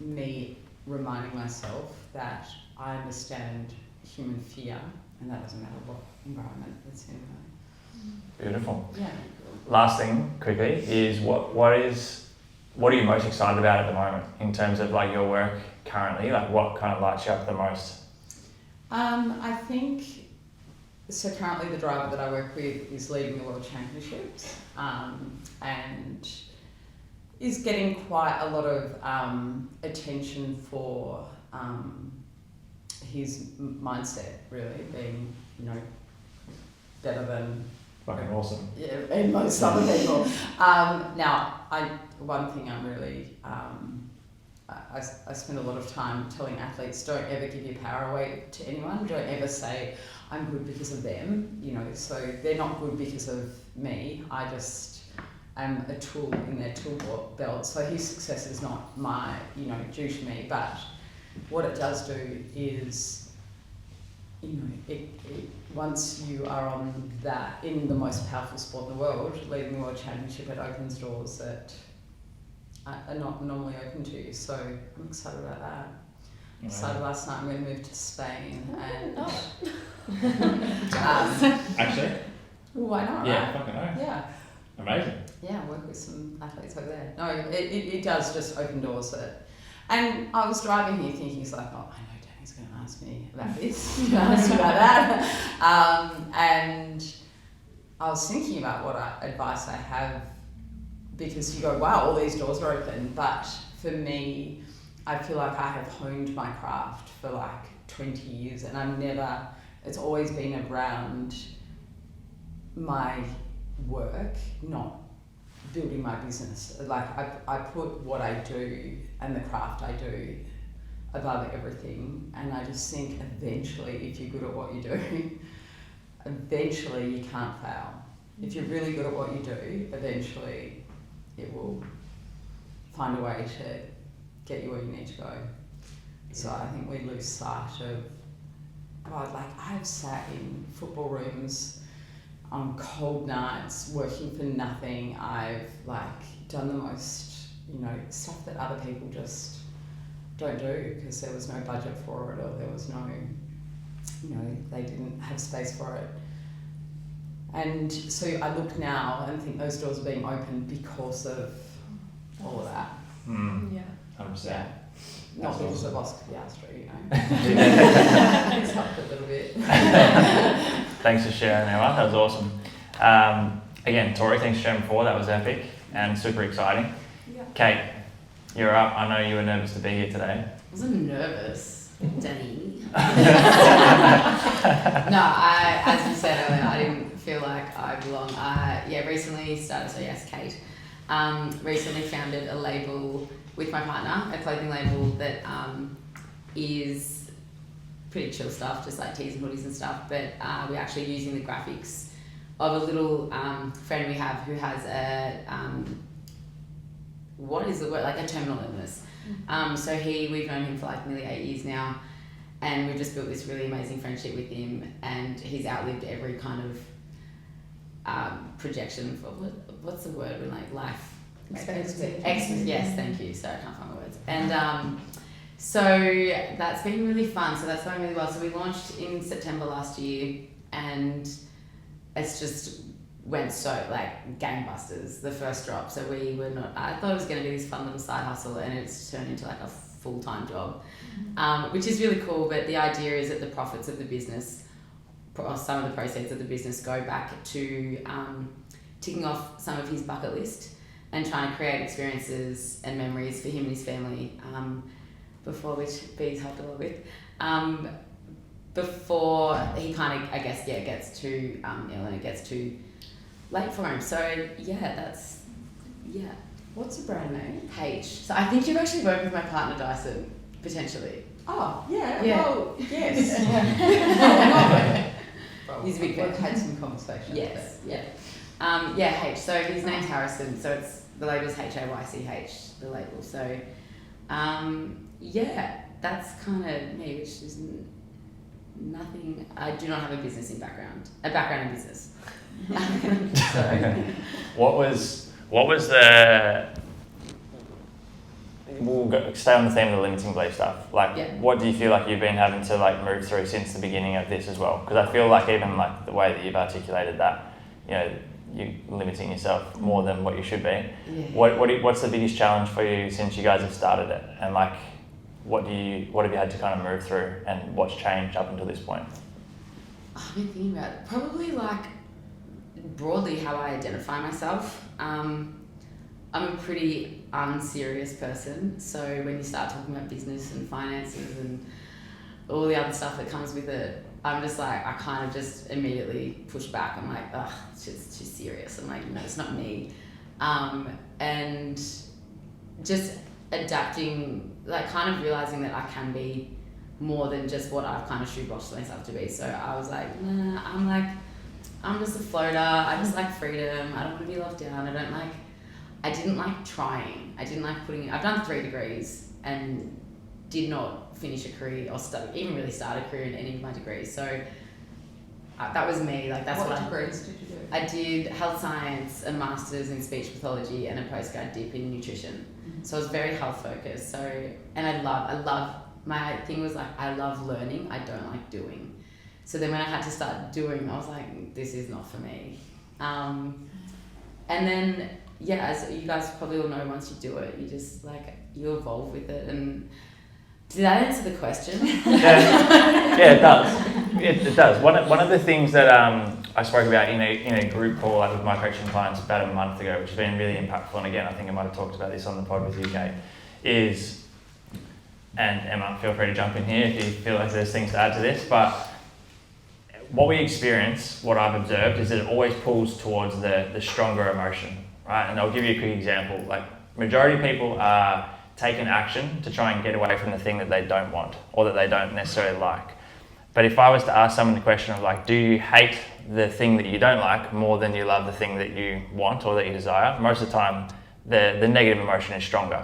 me reminding myself that I understand human fear, and that doesn't matter what environment it's in. Beautiful. Yeah. Last thing, quickly, is what are you most excited about at the moment in terms of like your work currently? Like, what kind of lights you up the most? I think, so currently the driver that I work with is leading the World Championships, and is getting quite a lot of attention for his mindset, really, being, you know, better than Fucking awesome. yeah, and most other people. Now, one thing I'm really, I spend a lot of time telling athletes, don't ever give your power away to anyone. Don't ever say, I'm good because of them. You know, so they're not good because of me. I just am a tool in their tool belt. So his success is not due to me. But what it does do is, you know, it once you are on that, in the most powerful sport in the world, leading the World Championship, it opens doors that are not normally open to you. So I'm excited about that. Right. Decided last night I'm going to move to Spain and Actually? why not? Yeah, Right? fucking no. Yeah. Amazing. Yeah, work with some athletes over there. No, it does just open doors that. And I was driving here thinking, he's like, oh, I know Danny's going to ask me about this, he's going to ask me about that. And I was thinking about what advice I have, because you go, wow, all these doors are open. But for me, I feel like I have honed my craft for like 20 years, and it's always been around my work, not building my business. Like I put what I do and the craft I do above everything, and I just think eventually, if you're good at what you do, eventually you can't fail. If you're really good at what you do, eventually it will find a way to get you where you need to go. So I think we lose sight of, I've sat in football rooms on cold nights working for nothing. I've done the most, stuff that other people just don't do because there was no budget for it, or there was no, they didn't have space for it. And so I look now and think those doors are being opened because of all of that. Yeah. 100%. Not because of Oscar Piastri, It's helped a little bit. Thanks for sharing, Emma. That was awesome. Again, Tori, thanks for sharing before. That was epic and super exciting. Yeah. Kate, you're up. I know you were nervous to be here today. I wasn't nervous, Danny. No, as you said earlier, I didn't feel like I belong. Recently started, so yes, Kate. Recently founded a label with my partner, a clothing label that is pretty chill stuff, just like tees and hoodies and stuff, but we're actually using the graphics of a little friend we have who has a, what is the word, like a terminal illness. So we've known him for like nearly 8 years now, and we've just built this really amazing friendship with him, and he's outlived every kind of projection for, what's the word when like life expectancy. Yes, thank you. Sorry, I can't find the words. And so that's been really fun. So that's going really well. So we launched in September last year, and it's just went so like gangbusters, the first drop. So we were not, I thought it was going to be this fun little side hustle, and it's turned into like a full-time job, which is really cool. But the idea is that the profits of the business, or some of the proceeds of the business, go back to ticking off some of his bucket list and trying to create experiences and memories for him and his family, which Bee's helped a lot with, before he kind of, I guess, gets too ill and it gets too late for him. So What's the brand name? H. So I think you've actually worked with my partner Dyson, potentially. Oh, yeah. Well, yes. He's a big fan. We've had some conversations. Yes, yeah. H. So his name's Harrison. So it's the label's HAYCH, the label. So, that's kind of me, which is nothing. I do not have a background in business. So, What was the? We'll stay on the theme of the limiting belief stuff. What do you feel like you've been having to like move through since the beginning of this as well? Because I feel like even like the way that you've articulated that, you're limiting yourself more than what you should be. Yeah. What's the biggest challenge for you since you guys have started it? And like, what have you had to kind of move through, and what's changed up until this point? I've been thinking about it. Probably like broadly how I identify myself. I'm a pretty unserious person, so when you start talking about business and finances and all the other stuff that comes with it, I'm just like, I kind of just immediately push back. I'm like, ugh, it's just too serious. I'm like, no, it's not me. And just adapting, like kind of realizing that I can be more than just what I've kind of shoeboxed myself to be. So I was like, nah, I'm just a floater. I just like freedom. I don't want to be locked down. I didn't like trying. I didn't like I've done 3 degrees and did not finish a career or even really start a career in any of my degrees. So that was me. Like that's what degrees did you do? I did health science, a master's in speech pathology, and a postgrad dip in nutrition. Mm-hmm. So I was very health focused. So, and I love, my thing was like, I love learning. I don't like doing. So then when I had to start doing, I was like, this is not for me. And then, as you guys probably all know, once you do it, you just you evolve with it. And did that answer the question? Yeah, it does. It does. One of the things that I spoke about in a group call with my coaching clients about a month ago, which has been really impactful, and again, I think I might have talked about this on the pod with you, Kate, is, and Emma, feel free to jump in here if you feel like there's things to add to this, but what we experience, what I've observed, is that it always pulls towards the stronger emotion, right? And I'll give you a quick example. Like, majority of people are taking action to try and get away from the thing that they don't want or that they don't necessarily like. But if I was to ask someone the question of do you hate the thing that you don't like more than you love the thing that you want or that you desire, most of the time the negative emotion is stronger.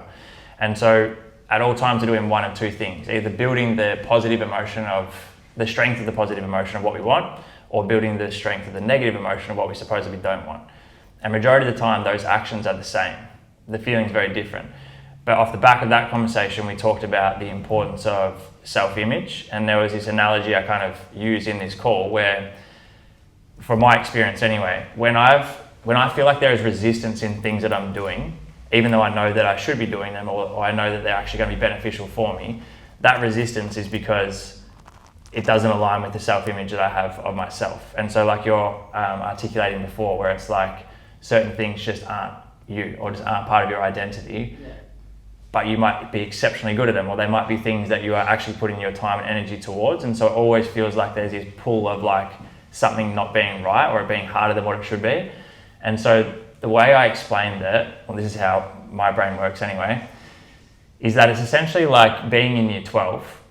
And so at all times we're doing one of two things, either building the positive emotion of the strength of the positive emotion of what we want, or building the strength of the negative emotion of what we supposedly don't want. And majority of the time those actions are the same. The feeling's very different. But off the back of that conversation, we talked about the importance of self-image, and there was this analogy I kind of used in this call where, from my experience anyway, when I feel like there is resistance in things that I'm doing, even though I know that I should be doing them, or I know that they're actually going to be beneficial for me, that resistance is because it doesn't align with the self-image that I have of myself. And so like you're articulating before, where it's like certain things just aren't you, or just aren't part of your identity, but you might be exceptionally good at them, or they might be things that you are actually putting your time and energy towards. And so it always feels like there's this pull of like something not being right, or it being harder than what it should be. And so the way I explained it, well, this is how my brain works anyway, is that it's essentially like being in year 12,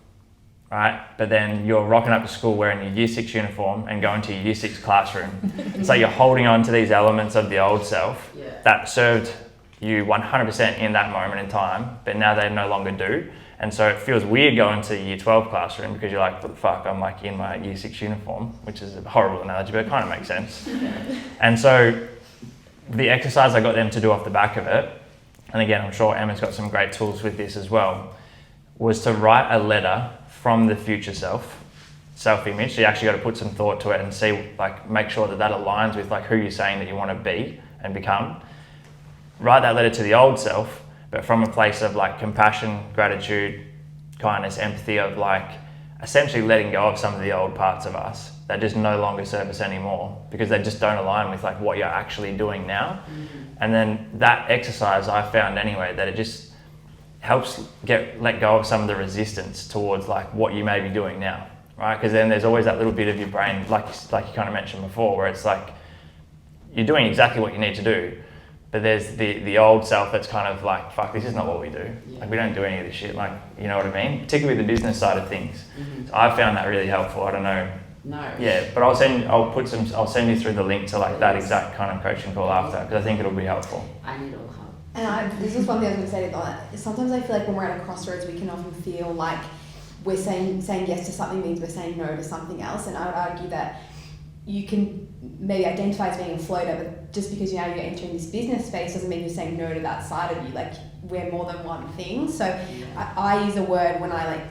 right? But then you're rocking up to school wearing your year 6 uniform and going to your year 6 classroom. So you're holding on to these elements of the old self that served you 100% in that moment in time, but now they no longer do. And so it feels weird going to year 12 classroom because you're like, what the fuck, I'm like in my year 6 uniform, which is a horrible analogy, but it kind of makes sense. And so the exercise I got them to do off the back of it, and again, I'm sure Emma's got some great tools with this as well, was to write a letter from the future self-image. So you actually got to put some thought to it and see, like, make sure that that aligns with like who you're saying that you want to be and become. Write that letter to the old self, but from a place of like compassion, gratitude, kindness, empathy, of like essentially letting go of some of the old parts of us that just no longer serve us anymore because they just don't align with like what you're actually doing now. And then that exercise, I found anyway, that it just helps let go of some of the resistance towards like what you may be doing now, right? Because then there's always that little bit of your brain, like you kind of mentioned before, where it's like you're doing exactly what you need to do, but there's the old self that's kind of like, fuck, this is not what we do. Like we don't do any of this shit, like, you know what I mean? Particularly the business side of things. So I found that really helpful. I don't know. No. Yeah, but I'll send you through the link to like that exact kind of coaching call after, because I think it'll be helpful. I need all help. And this is one thing I was going to say to that. Sometimes I feel like when we're at a crossroads, we can often feel like we're saying yes to something means we're saying no to something else. And I would argue that you can maybe identify as being a floater, but just because you're entering this business space doesn't mean you're saying no to that side of you. Like we're more than one thing. So I use a word when I like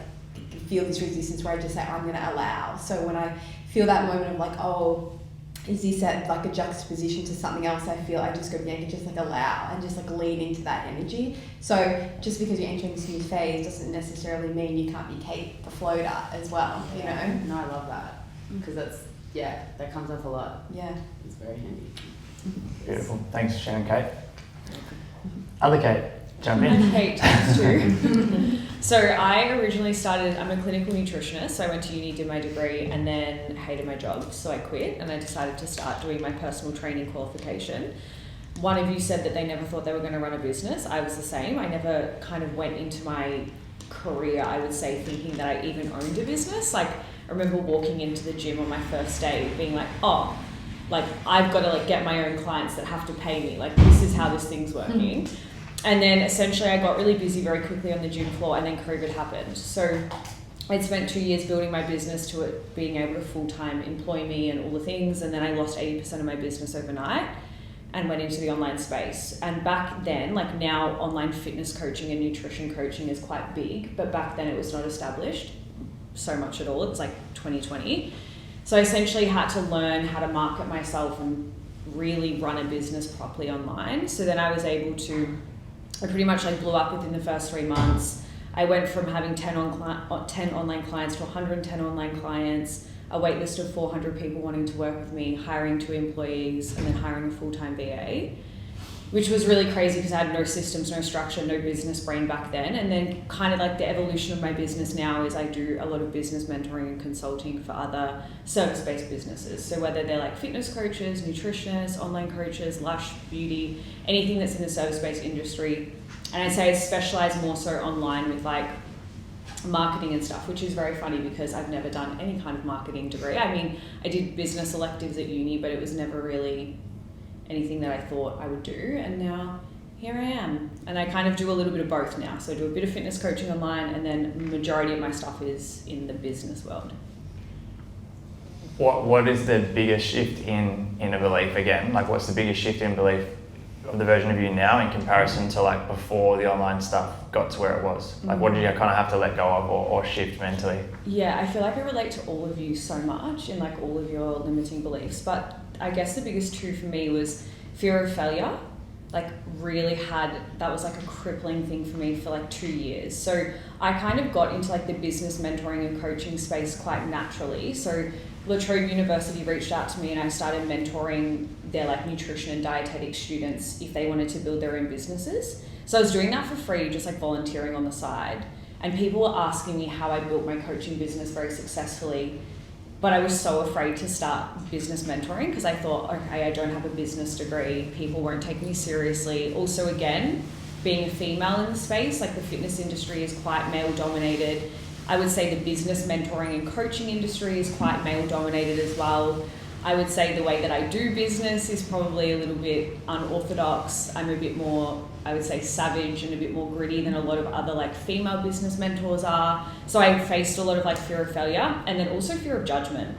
feel this resistance where I just say I'm going to allow. So when I feel that moment of like, oh, is this at like a juxtaposition to something else, I feel I just go, yeah, just like allow and just like lean into that energy. So just because you're entering this new phase doesn't necessarily mean you can't be Kate the floater as well, you know? No, I love that because that comes up a lot. Yeah. It's very handy. Beautiful. Thanks, Shannon. Kate. Other Kate, jump in. Kate, thanks too. So I originally I'm a clinical nutritionist, so I went to uni, did my degree, and then hated my job, so I quit, and I decided to start doing my personal training qualification. One of you said that they never thought they were going to run a business. I was the same. I never kind of went into my career, I would say, thinking that I even owned a business. Like, I remember walking into the gym on my first day being like, oh, like, I've got to like get my own clients that have to pay me. Like, this is how this thing's working. And then essentially I got really busy very quickly on the gym floor, and then COVID happened. So I'd spent 2 years building my business to it being able to full-time employ me and all the things, and then I lost 80% of my business overnight and went into the online space. And back then, like now, online fitness coaching and nutrition coaching is quite big, but back then it was not established so much at all. It's like 2020. So I essentially had to learn how to market myself and really run a business properly online. So then I was able to, I pretty much like blew up within the first 3 months. I went from having 10 online clients to 110 online clients, a wait list of 400 people wanting to work with me, hiring 2 employees, and then hiring a full-time VA, which was really crazy because I had no systems, no structure, no business brain back then. And then kind of like the evolution of my business now is I do a lot of business mentoring and consulting for other service-based businesses. So whether they're like fitness coaches, nutritionists, online coaches, lash beauty, anything that's in the service-based industry. And I'd say I specialize more so online with like marketing and stuff, which is very funny because I've never done any kind of marketing degree. I mean, I did business electives at uni, but it was never really anything that I thought I would do, and now here I am. And I kind of do a little bit of both now. So I do a bit of fitness coaching online, and then the majority of my stuff is in the business world. What is the biggest shift in a belief again? Like what's the biggest shift in belief of the version of you now in comparison to like before the online stuff got to where it was? Like what did you kind of have to let go of or shift mentally? Yeah, I feel like I relate to all of you so much in like all of your limiting beliefs, but I guess the biggest two for me was fear of failure. Like really that was like a crippling thing for me for like 2 years. So I kind of got into like the business mentoring and coaching space quite naturally. So La Trobe University reached out to me and I started mentoring their like nutrition and dietetic students if they wanted to build their own businesses. So I was doing that for free, just like volunteering on the side. And people were asking me how I built my coaching business very successfully. But I was so afraid to start business mentoring because I thought, okay, I don't have a business degree. People won't take me seriously. Also, again, being a female in the space, like the fitness industry is quite male dominated. I would say the business mentoring and coaching industry is quite male dominated as well. I would say the way that I do business is probably a little bit unorthodox. I'm a bit more, I would say, savage and a bit more gritty than a lot of other like female business mentors are. So I faced a lot of like fear of failure and then also fear of judgment.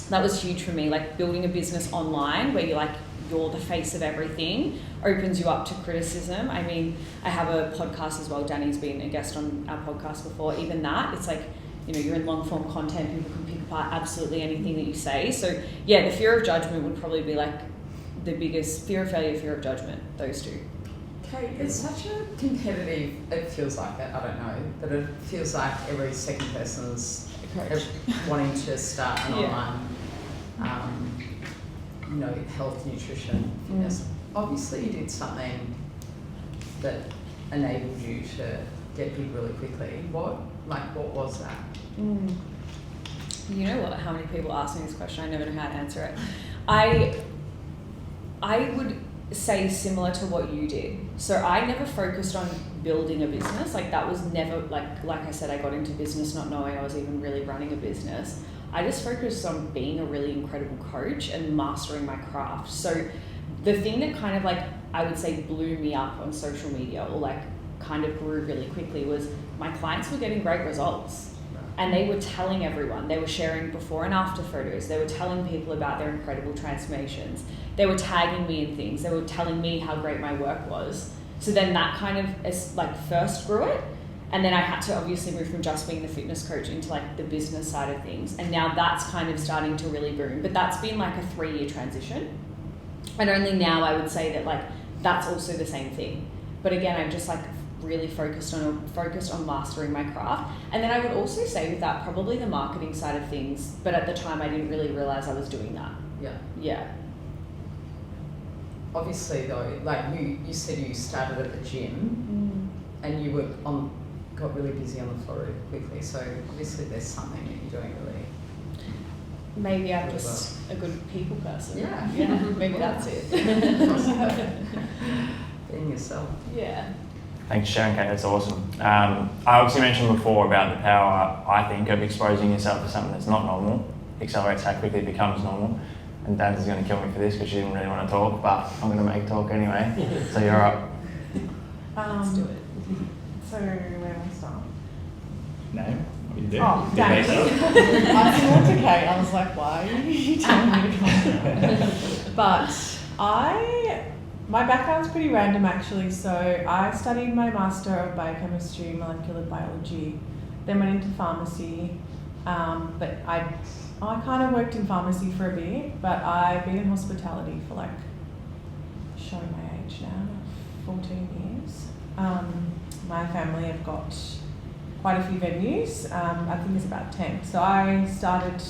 That was huge for me, like building a business online where you're the face of everything opens you up to criticism. I mean, I have a podcast as well. Danny's been a guest on our podcast before. Even that, it's like, you know, you're in long form content, people can pick apart absolutely anything that you say. So yeah, the fear of judgment would probably be like the biggest fear of failure, fear of judgment, those two. Okay, it's such a competitive, it feels like it, I don't know, but it feels like every second person's wanting to start an online, you know, health, nutrition, fitness. Obviously you did something that enabled you to get big really quickly. What was that? You know what? How many people ask me this question? I never know how to answer it. I would say similar to what you did. So I never focused on building a business. Like that was never like I said, I got into business not knowing I was even really running a business. I just focused on being a really incredible coach and mastering my craft. So the thing that kind of like I would say blew me up on social media or like kind of grew really quickly was my clients were getting great results and they were telling everyone. They were sharing before and after photos. They were telling people about their incredible transformations. They were tagging me in things. They were telling me how great my work was. So then that kind of like first grew it. And then I had to obviously move from just being the fitness coach into like the business side of things. And now that's kind of starting to really boom. But that's been like a 3-year transition. And only now I would say that like that's also the same thing. But again, I'm just like really focused on mastering my craft. And then I would also say with that probably the marketing side of things. But at the time I didn't really realize I was doing that. Yeah. Obviously though, like you said you started at the gym and you were got really busy on the floor really quickly. So obviously there's something that you're doing really. Maybe I'm just a good people person. Yeah. Maybe that's it. Being yourself. Yeah. Thanks for sharing, Kate. That's awesome. I obviously mentioned before about the power, I think, of exposing yourself to something that's not normal. Accelerates how quickly it becomes normal. And Dan's going to kill me for this because she didn't really want to talk, but I'm going to make talk anyway. So you're up. Let's do it. So where do I start? No, you do. Oh, Danny. I thought okay. I was like, why are you telling me to come? But my background's pretty random actually. So I studied my Master of Biochemistry, Molecular Biology, then went into pharmacy. But I kind of worked in pharmacy for a bit, but I've been in hospitality for like, showing my age now, 14 years. My family have got quite a few venues. I think it's about 10. So I started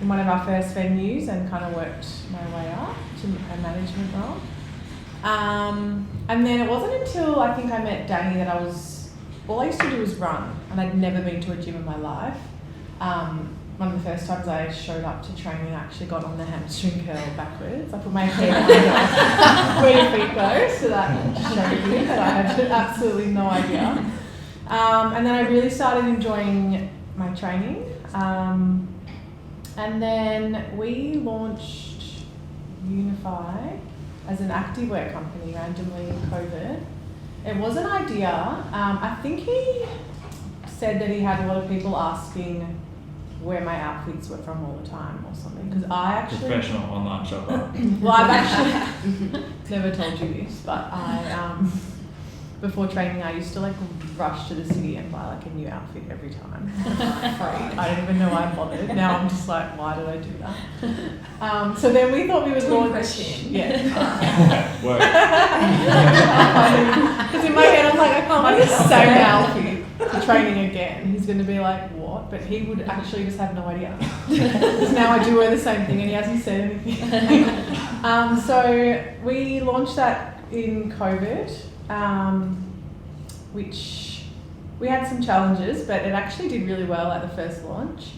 in one of our first venues and kind of worked my way up to a management role. And then it wasn't until I think I met Danny that all I used to do was run, and I'd never been to a gym in my life. One of the first times I showed up to training, I actually got on the hamstring curl backwards. I put my head under where your feet go, so that showed you that I had absolutely no idea. And then I really started enjoying my training. And then we launched Unify as an activewear company randomly in COVID. It was an idea. I think he said that he had a lot of people asking where my outfits were from all the time or something, because I actually... Professional online shopper. Well, I've actually... never told you this, but I before training I used to like rush to the city and buy like a new outfit every time. I don't even know why I bothered. Now I'm just like, why did I do that? So then we thought we would launch. Yeah. Work. Because in my head I'm like, I can't wear the same outfit for training again. He's going to be like, what? But he would actually just have no idea. Because now I do wear the same thing and he hasn't said anything. So we launched that in COVID, which we had some challenges, but it actually did really well at the first launch.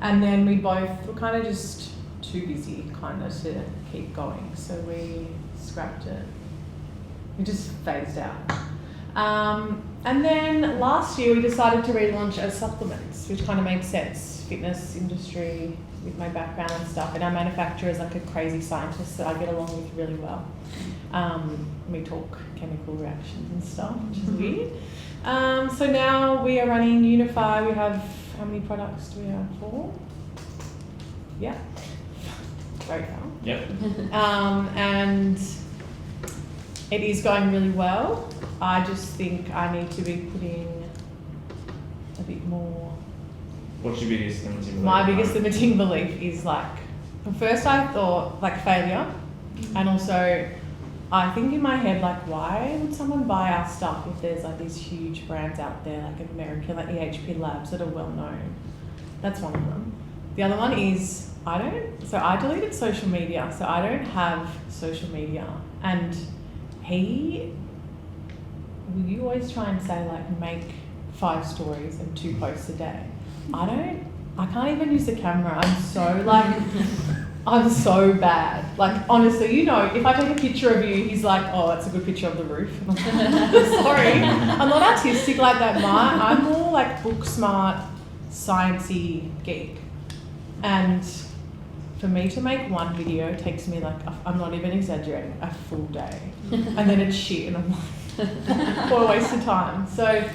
And then we both were kind of just too busy kind of to keep going. So we scrapped it. We just phased out. And then last year we decided to relaunch as supplements, which kind of makes sense. Fitness industry with my background and stuff, and our manufacturer is like a crazy scientist that I get along with really well. We talk chemical reactions and stuff, which is weird. So now we are running Unify. We have, how many products do we have? 4? Yeah. Very well. Yep. And it is going really well. I just think I need to be putting a bit more. What's your biggest limiting belief? My biggest limiting belief is like, first I thought like failure, and also I think in my head like, why would someone buy our stuff if there's like these huge brands out there like American, like EHP Labs that are well known? That's one of them. The other one is I deleted social media, so I don't have social media. And you always try and say like make 5 stories and 2 posts a day. I can't even use the camera. I'm so bad. Like honestly, you know, if I take a picture of you, he's like, oh, that's a good picture of the roof. Sorry, I'm not artistic like that, Mart. I'm more like book smart, sciencey geek. And for me to make one video takes me like, I'm not even exaggerating, a full day. And then it's shit and I'm like, what a waste of time. So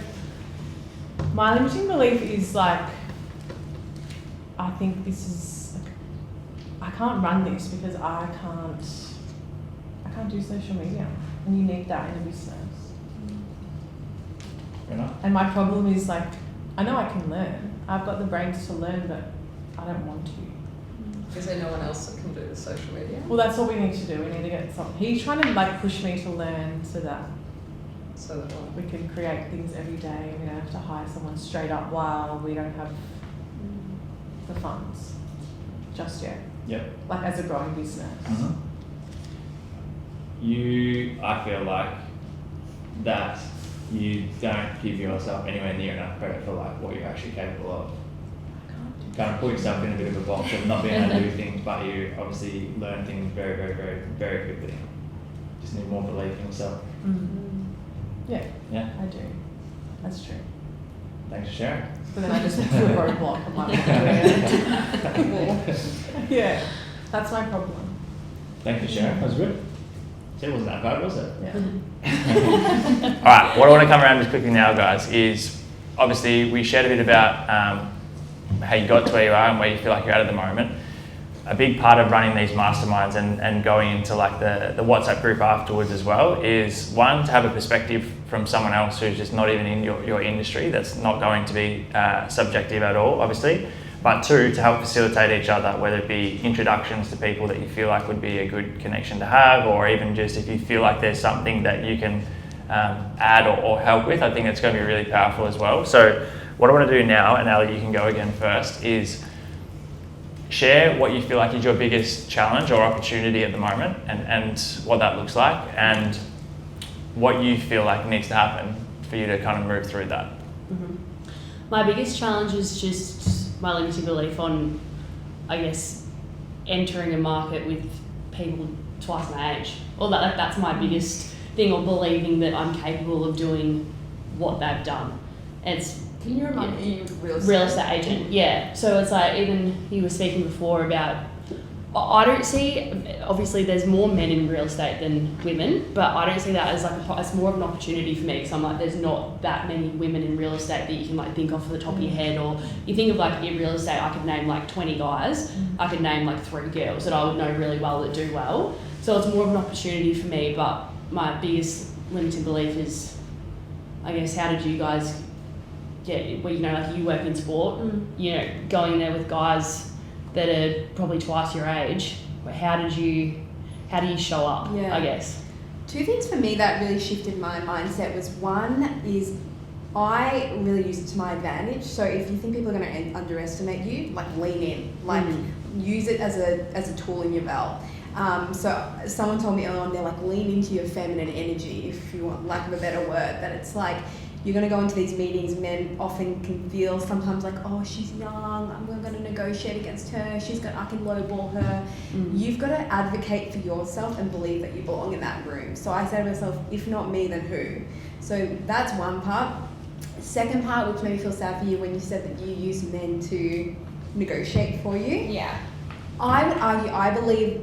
my limiting belief is like, I think this is, I can't run this because I can't do social media. And you need that in a business. Fair enough. And my problem is like, I know I can learn. I've got the brains to learn, but I don't want to. Is there no one else that can do the social media? Well, that's what we need to do. We need to get something. He's trying to like push me to learn so that we can create things every day. We don't have to hire someone straight up while we don't have the funds just yet. Yep. Like as a growing business. Mm-hmm. I feel like that you don't give yourself anywhere near enough credit for like what you're actually capable of. Kind of put yourself in a bit of a box of not being able to do things, but you obviously learn things very, very, very, very quickly. Just need more belief in yourself. Mm-hmm. Yeah. Yeah. I do. That's true. Thanks for sharing. But then I just do a roadblock. I'm like, not doing it. Yeah. That's my problem. Thanks for sharing. That was good. See, it wasn't that bad, was it? Yeah. All right. What I want to come around just quickly now, guys, is obviously we shared a bit about how you got to where you are and where you feel like you're at the moment. A big part of running these masterminds and going into like the WhatsApp group afterwards as well is one, to have a perspective from someone else who's just not even in your industry, that's not going to be subjective at all, obviously, but 2, to help facilitate each other, whether it be introductions to people that you feel like would be a good connection to have, or even just if you feel like there's something that you can add or help with. I think it's going to be really powerful as well. So what I want to do now, and Ali, you can go again first, is share what you feel like is your biggest challenge or opportunity at the moment and what that looks like and what you feel like needs to happen for you to kind of move through that. Mm-hmm. My biggest challenge is just my limited belief on, I guess, entering a market with people twice my age. Or that's my biggest thing, or believing that I'm capable of doing what they've done. Can you remind me, real estate agent, yeah. So it's like, even you were speaking before about I don't see, obviously there's more men in real estate than women, but I don't see that as like it's more of an opportunity for me, because I'm like, there's not that many women in real estate that you can like think off the top of your head. Or you think of like in real estate, I could name like 20 guys, I could name like 3 girls that I would know really well that do well. So it's more of an opportunity for me, but my biggest limiting belief is, I guess, how did you guys get, well, you know, like you work in sport, you know, going in there with guys that are probably twice your age, how do you show up, Yeah. I guess? 2 things for me that really shifted my mindset was, one is I really use it to my advantage. So if you think people are going to underestimate you, like lean in, like use it as a tool in your belt. So someone told me earlier on, they're like, lean into your feminine energy, if you want lack of a better word. That it's like, you're going to go into these meetings, men often can feel sometimes like, oh, she's young, I'm going to negotiate against her, I can lowball her. You've got to advocate for yourself and believe that you belong in that room. So I say to myself, if not me, then who? So that's one part. Second part, which made me feel sad for you, when you said that you use men to negotiate for you. Yeah. I would argue, I believe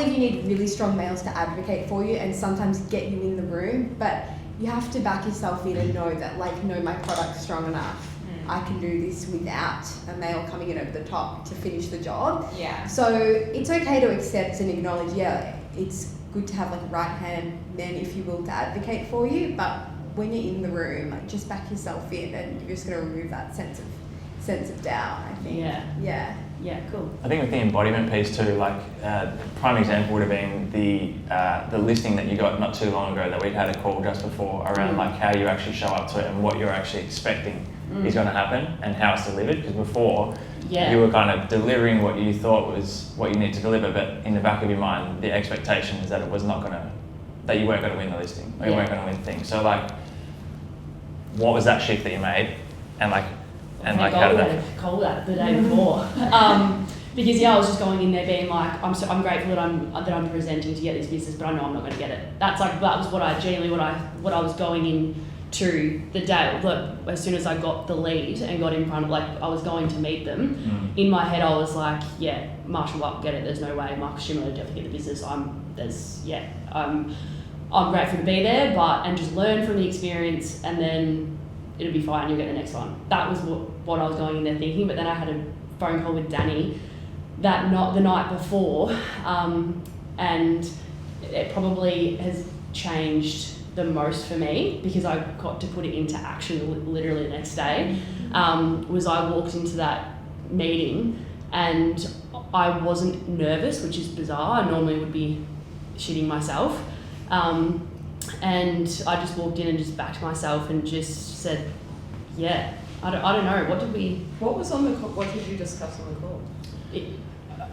you need really strong males to advocate for you and sometimes get you in the room, but you have to back yourself in and know that, like, no, my product's strong enough. I can do this without a male coming in over the top to finish the job. Yeah. So it's okay to accept and acknowledge, yeah, it's good to have like right-hand men, if you will, to advocate for you, but when you're in the room, like, just back yourself in, and you're just going to remove that sense of doubt, I think. Yeah, cool. I think with the embodiment piece too, like prime example would have been the listing that you got not too long ago that we'd had a call just before around like how you actually show up to it and what you're actually expecting is going to happen and how it's delivered. Because before you were kind of delivering what you thought was what you need to deliver, but in the back of your mind, the expectation is that it was not going to, that you weren't going to win the listing or you weren't going to win things. So like, what was that shift that you made, and like. And like, how did that call that the day before? Because I was just going in there being like, I'm grateful that I'm presenting to get this business, but I know I'm not going to get it. That was what I was going in to the day. Look, as soon as I got the lead and got in front of, like, I was going to meet them. In my head, I was like, yeah, Marshall won't get it. There's no way Marcus Schindler will definitely get the business. I'm grateful to be there, and just learn from the experience, and then it'll be fine, you'll get the next one. That was what I was going in there thinking. But then I had a phone call with Danny the night before, and it probably has changed the most for me, because I got to put it into action literally the next day. Was I walked into that meeting and I wasn't nervous, which is bizarre. I normally would be shitting myself. And I just walked in and just backed myself and just said, yeah, I don't know. What was on the call? What did you discuss on the call?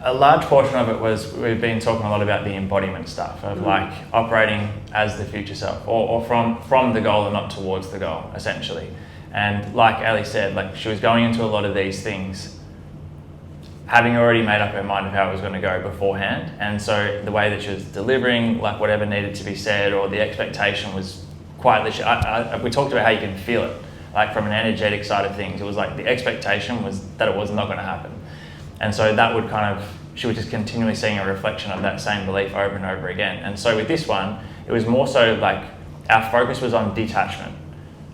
A large portion of it was, we've been talking a lot about the embodiment stuff of like operating as the future self, or from the goal and not towards the goal, essentially. And like Ali said, like, she was going into a lot of these things having already made up her mind of how it was going to go beforehand. And so the way that she was delivering, like, whatever needed to be said, or the expectation was quite we talked about how you can feel it, like from an energetic side of things. It was like the expectation was that it was not going to happen. And so that would she was just continually seeing a reflection of that same belief over and over again. And so with this one, it was more so like our focus was on detachment,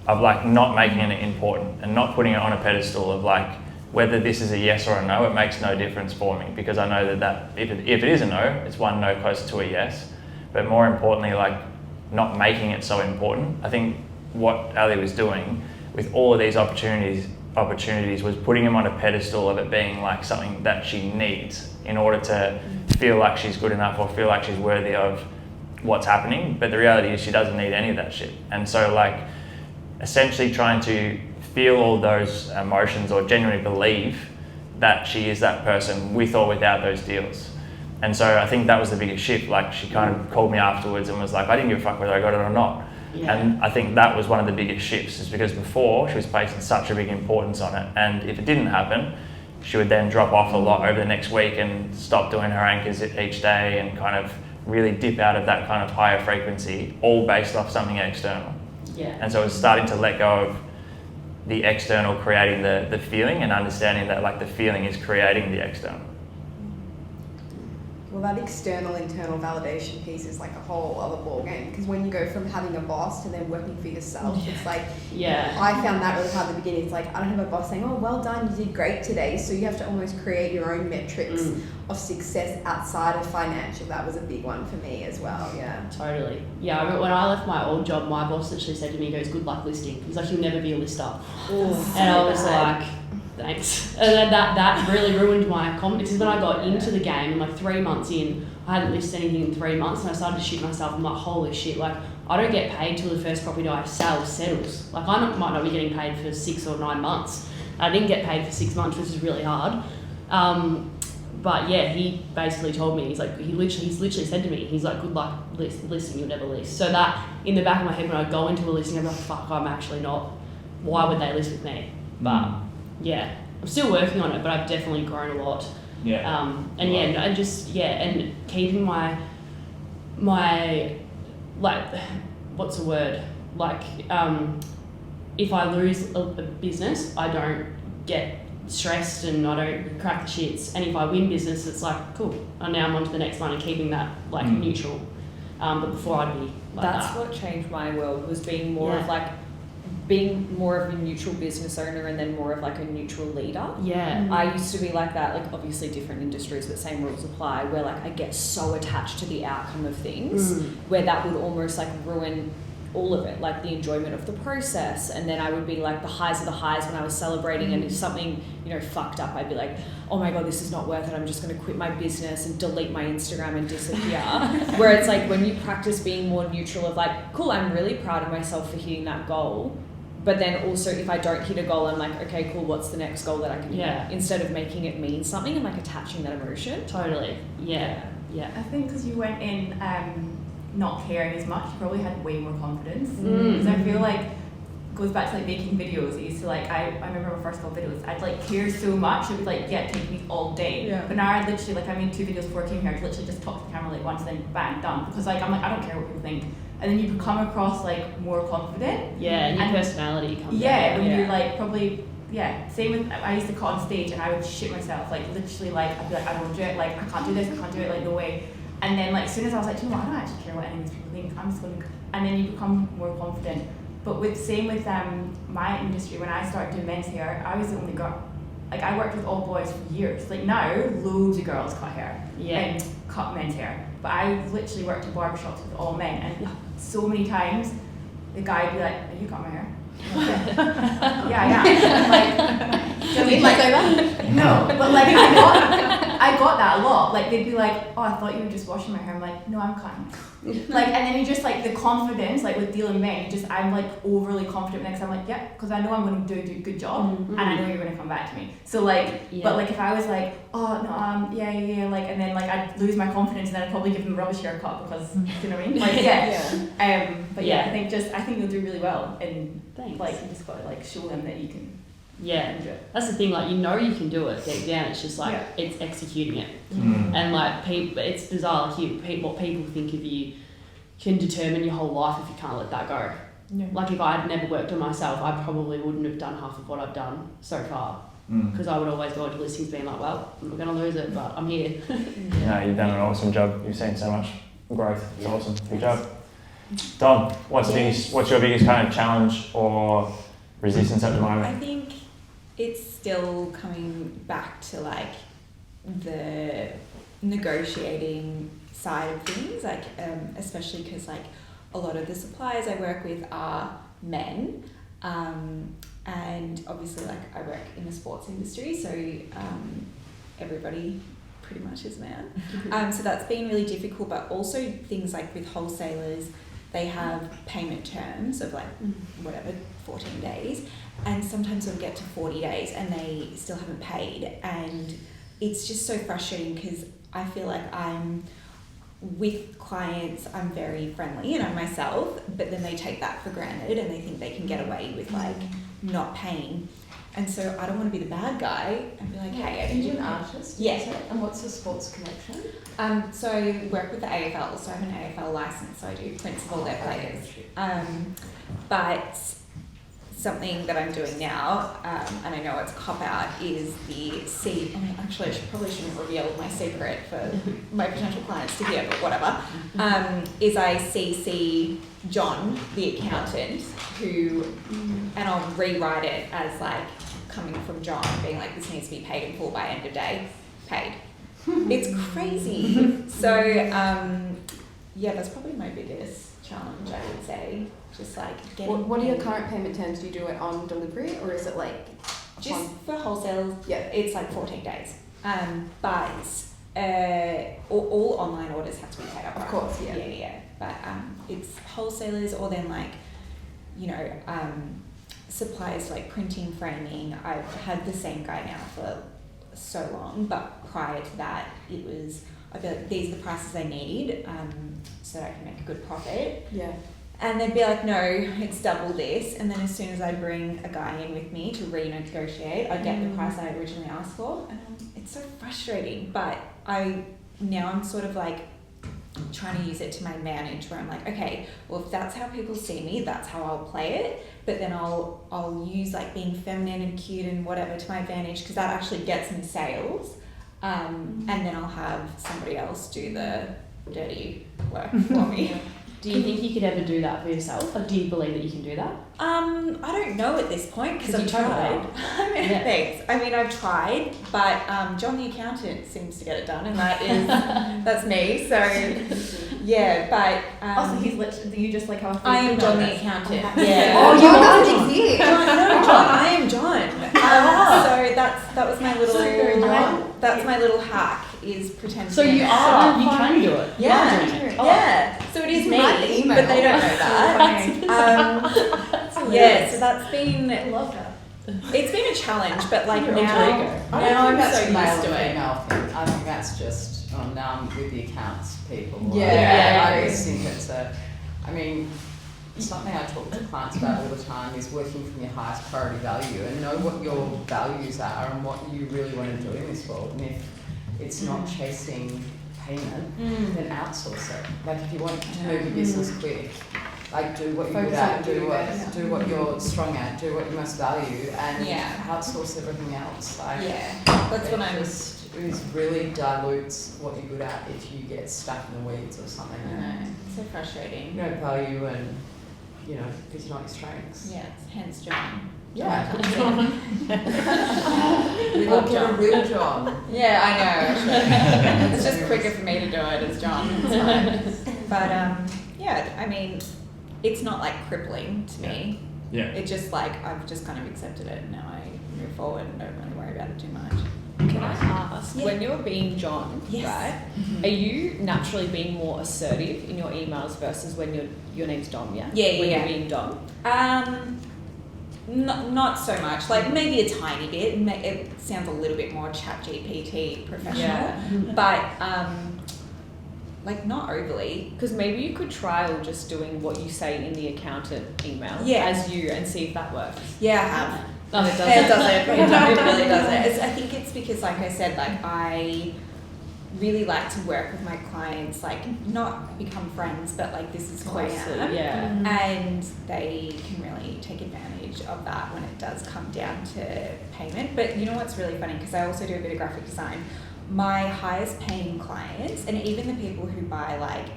of like not making it important and not putting it on a pedestal of like, whether this is a yes or a no, it makes no difference for me, because I know that if it is a no, it's one no closer to a yes. But more importantly, like, not making it so important. I think what Ali was doing with all of these opportunities was putting him on a pedestal of it being like something that she needs in order to feel like she's good enough or feel like she's worthy of what's happening. But the reality is she doesn't need any of that shit. And so like, essentially trying to feel all those emotions or genuinely believe that she is that person with or without those deals. And so I think that was the biggest shift. Like, she kind of called me afterwards and was like, I didn't give a fuck whether I got it or not. Yeah. And I think that was one of the biggest shifts, is because before she was placing such a big importance on it, and if it didn't happen, she would then drop off a lot over the next week and stop doing her anchors each day and kind of really dip out of that kind of higher frequency, all based off something external. Yeah. And so it was starting to let go of the external creating the feeling, and understanding that like the feeling is creating the external. Well, that external, internal validation piece is like a whole other ballgame, because when you go from having a boss to then working for yourself, it's like, I found that really hard at the beginning. It's like, I don't have a boss saying, oh, well done, you did great today. So you have to almost create your own metrics of success outside of financial. That was a big one for me as well, yeah. Totally. Yeah, I remember when I left my old job, my boss literally said to me, he goes, good luck listing. He's like, you'll never be a lister. And I was like, thanks. And then that really ruined my confidence. Because when I got into the game, and like 3 months in, I hadn't listed anything in 3 months, and I started to shit myself. I'm like, holy shit, like, I don't get paid till the first property I sell settles. Like, might not be getting paid for 6 or 9 months. I didn't get paid for 6 months, which is really hard. But yeah, he basically told me, he's literally said to me, he's like, good luck listing, you'll never list. So that, in the back of my head, when I go into a listing, I'm like, fuck, I'm actually not. Why would they list with me? But yeah, I'm still working on it, but I've definitely grown a lot. Yeah. And keeping my like, what's the word? Like, if I lose a business, I don't get stressed and I don't crack the shits. And if I win business, it's like, cool, and now I'm on to the next one, and keeping that like neutral. But before I'd be like that's what changed my world, was being more of like, being more of a neutral business owner and then more of like a neutral leader. Yeah. I used to be like that, like obviously different industries, but same rules apply, where like I get so attached to the outcome of things, where that would almost like ruin all of it, like the enjoyment of the process. And then I would be like the highs of the highs when I was celebrating, and if something, you know, fucked up, I'd be like, oh my God, this is not worth it. I'm just going to quit my business and delete my Instagram and disappear. Where it's like, when you practice being more neutral of like, cool, I'm really proud of myself for hitting that goal. But then also, if I don't hit a goal, I'm like, okay, cool, what's the next goal that I can hit? Instead of making it mean something and like attaching that emotion. Totally. Yeah. I think because you went in not caring as much, you probably had way more confidence. Because I feel like it goes back to like making videos. I used to like, I remember my first couple videos, I'd like care so much, it would like take me all day. Yeah. But now I literally, like, I made 2 videos before I came here, I literally just talk to the camera like once, then bang, done. Because like, I'm like, I don't care what people think. And then you come across like more confident. Yeah, and your personality comes out. Yeah, when you're like probably, same with, I used to cut on stage and I would shit myself, like literally, like I'd be like, I don't do it, like I can't do this, I can't do it, like no way. And then like as soon as I was like, you know what, I don't actually care what any of these people think, I'm just going to, and then you become more confident. But same with my industry, when I started doing men's hair, I was the only girl. Like I worked with all boys for years. Like now, loads of girls cut hair and cut men's hair. But I literally worked in barbershops with all men, and so many times the guy would be like, "Are you cut my hair?" Yeah. Like, so I mean, like, say that? No, but like I got that a lot. Like they'd be like, "Oh, I thought you were just washing my hair." I'm like, "No, I'm cutting." Like, and then you just like the confidence, like with dealing men, I'm like overly confident next time. I'm like, yeah, because I know I'm going to do a good job, and I know you're going to come back to me. So like, but like if I was like, oh no, yeah, like, and then like I'd lose my confidence, and then I'd probably give them a rubbish haircut because you know what I mean? Like but I think you'll do really well, and like you just got to like show them that you can. Yeah, that's the thing. Like, you know you can do it deep down. It's just like it's executing it, and like people, it's bizarre. Like what people think of you can determine your whole life if you can't let that go. Yeah. Like if I had never worked on myself, I probably wouldn't have done half of what I've done so far. Because I would always go into listings being like, well, I'm not going to lose it, but I'm here. Yeah, you've done an awesome job. You've seen so much growth. It's awesome. Good job. Dom, what's your biggest kind of challenge or resistance at the moment? I think it's still coming back to like the negotiating side of things, like especially because like a lot of the suppliers I work with are men, and obviously like I work in the sports industry, so everybody pretty much is man. So that's been really difficult, but also things like with wholesalers, they have payment terms of like whatever, 14 days, and sometimes they'll get to 40 days and they still haven't paid, and it's just so frustrating because I feel like I'm with clients, I'm very friendly and I'm myself, but then they take that for granted and they think they can get away with like not paying. And so I don't want to be the bad guy and be like, hey, I You're an artist? Yeah. And what's the sports connection? So I work with the AFL, so I have an AFL license, so I do principal their players. But something that I'm doing now, and I know it's cop out, is the actually I probably shouldn't reveal my secret for my potential clients to hear, but whatever. Is I CC John, the accountant, who, and I'll rewrite it as like coming from John, being like, this needs to be paid in full by end of day, paid. It's crazy. So yeah, that's probably my biggest challenge, I would say. Just like getting. What are your current payment terms? Do you do it on delivery or is it like? Just for wholesale, Yeah. it's like 14 days. But all online orders have to be paid up. Of course, yeah. Yeah. But it's wholesalers, or then like, you know, suppliers like printing, framing. I've had the same guy now for so long, but prior to that, it was, I'd be like, these are the prices I need, so that I can make a good profit. Yeah. And they'd be like, no, it's double this. And then as soon as I bring a guy in with me to renegotiate, I get the price I originally asked for. And it's so frustrating. But now I'm sort of like trying to use it to my advantage, where I'm like, okay, well, if that's how people see me, that's how I'll play it. But then I'll use like being feminine and cute and whatever to my advantage, because that actually gets me sales. And then I'll have somebody else do the dirty work for me. Do you think you could ever do that for yourself? Like, do you believe that you can do that? I don't know at this point, because I've you tried. tried. I mean, Yeah. thanks. I mean, I've tried, but John the accountant seems to get it done, and that is that's me. So yeah, but Also, he's literally, you just like how I am John the accountant. Yeah. Oh, John doesn't exist. John, I am John. So that was my little that's my little hack, is pretend. So to be you an are, actor. you can do it. You are doing it. Yeah. So it is You me, can write the email. but they don't know that. Yeah. So that's been. I love that. It's been a challenge, but like Your now, alter ego. I now don't I'm think that's so a male used to or it. female thing. I think that's just now I'm with the accounts people. Yeah. I just think it's I mean, something I talk to clients about all the time is working from your highest priority value and know what your values are and what you really want to do in this world. And if it's not chasing payment, then outsource it. Like if you want to move your business quick, like do what you're good Focus at, on do doing what better. do what you're strong at, do what you most value, and Yeah. outsource everything else. Like Yeah, that's what I'm. just really dilutes what you're good at if you get stuck in the weeds or something. I know, it's so frustrating. You don't value and because you're not your strengths. Yeah, it's hence John. Yeah. We Or love get a John. real John. Yeah, I know. It's just quicker for me to do it as John. It's fine. But yeah, I mean, it's not like crippling to me. Yeah. It's just like I've just kind of accepted it, and now I move forward and don't really worry about it too much. Can I ask, Yeah. when you're being John, Yes. right, are you naturally being more assertive in your emails versus when your name's Dom, yeah? Yeah, When yeah. you're being Dom? Not so much. Like maybe a tiny bit. It sounds a little bit more ChatGPT professional, Yeah. but like not overly. Because maybe you could trial just doing what you say in the accountant email Yeah. as you and see if that works. Yeah, I have. Oh, it does. It does it. It really does it. I think it's because, like I said, like I really like to work with my clients, like not become friends, but like this is who I Closely, am. yeah. And they can really take advantage of that when it does come down to payment. But you know what's really funny, because I also do a bit of graphic design. My highest paying clients, and even the people who buy like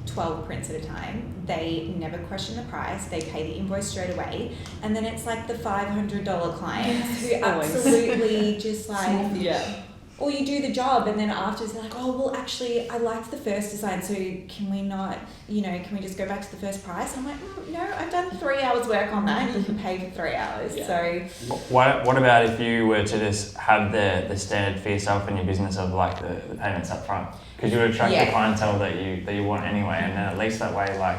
12 prints at a time, they never question the price, they pay the invoice straight away, and then it's like the $500 clients who Always. absolutely just like, Yeah. or you do the job and then afterwards they're like, oh well actually I liked the first design, so can we not, can we just go back to the first price? I'm like, no, I've done 3 hours work on that, you can pay for 3 hours. Yeah. So What about if you were to just have the standard for yourself and your business of like the payments up front? Because you would attract the clientele that you want anyway, and then at least that way, like,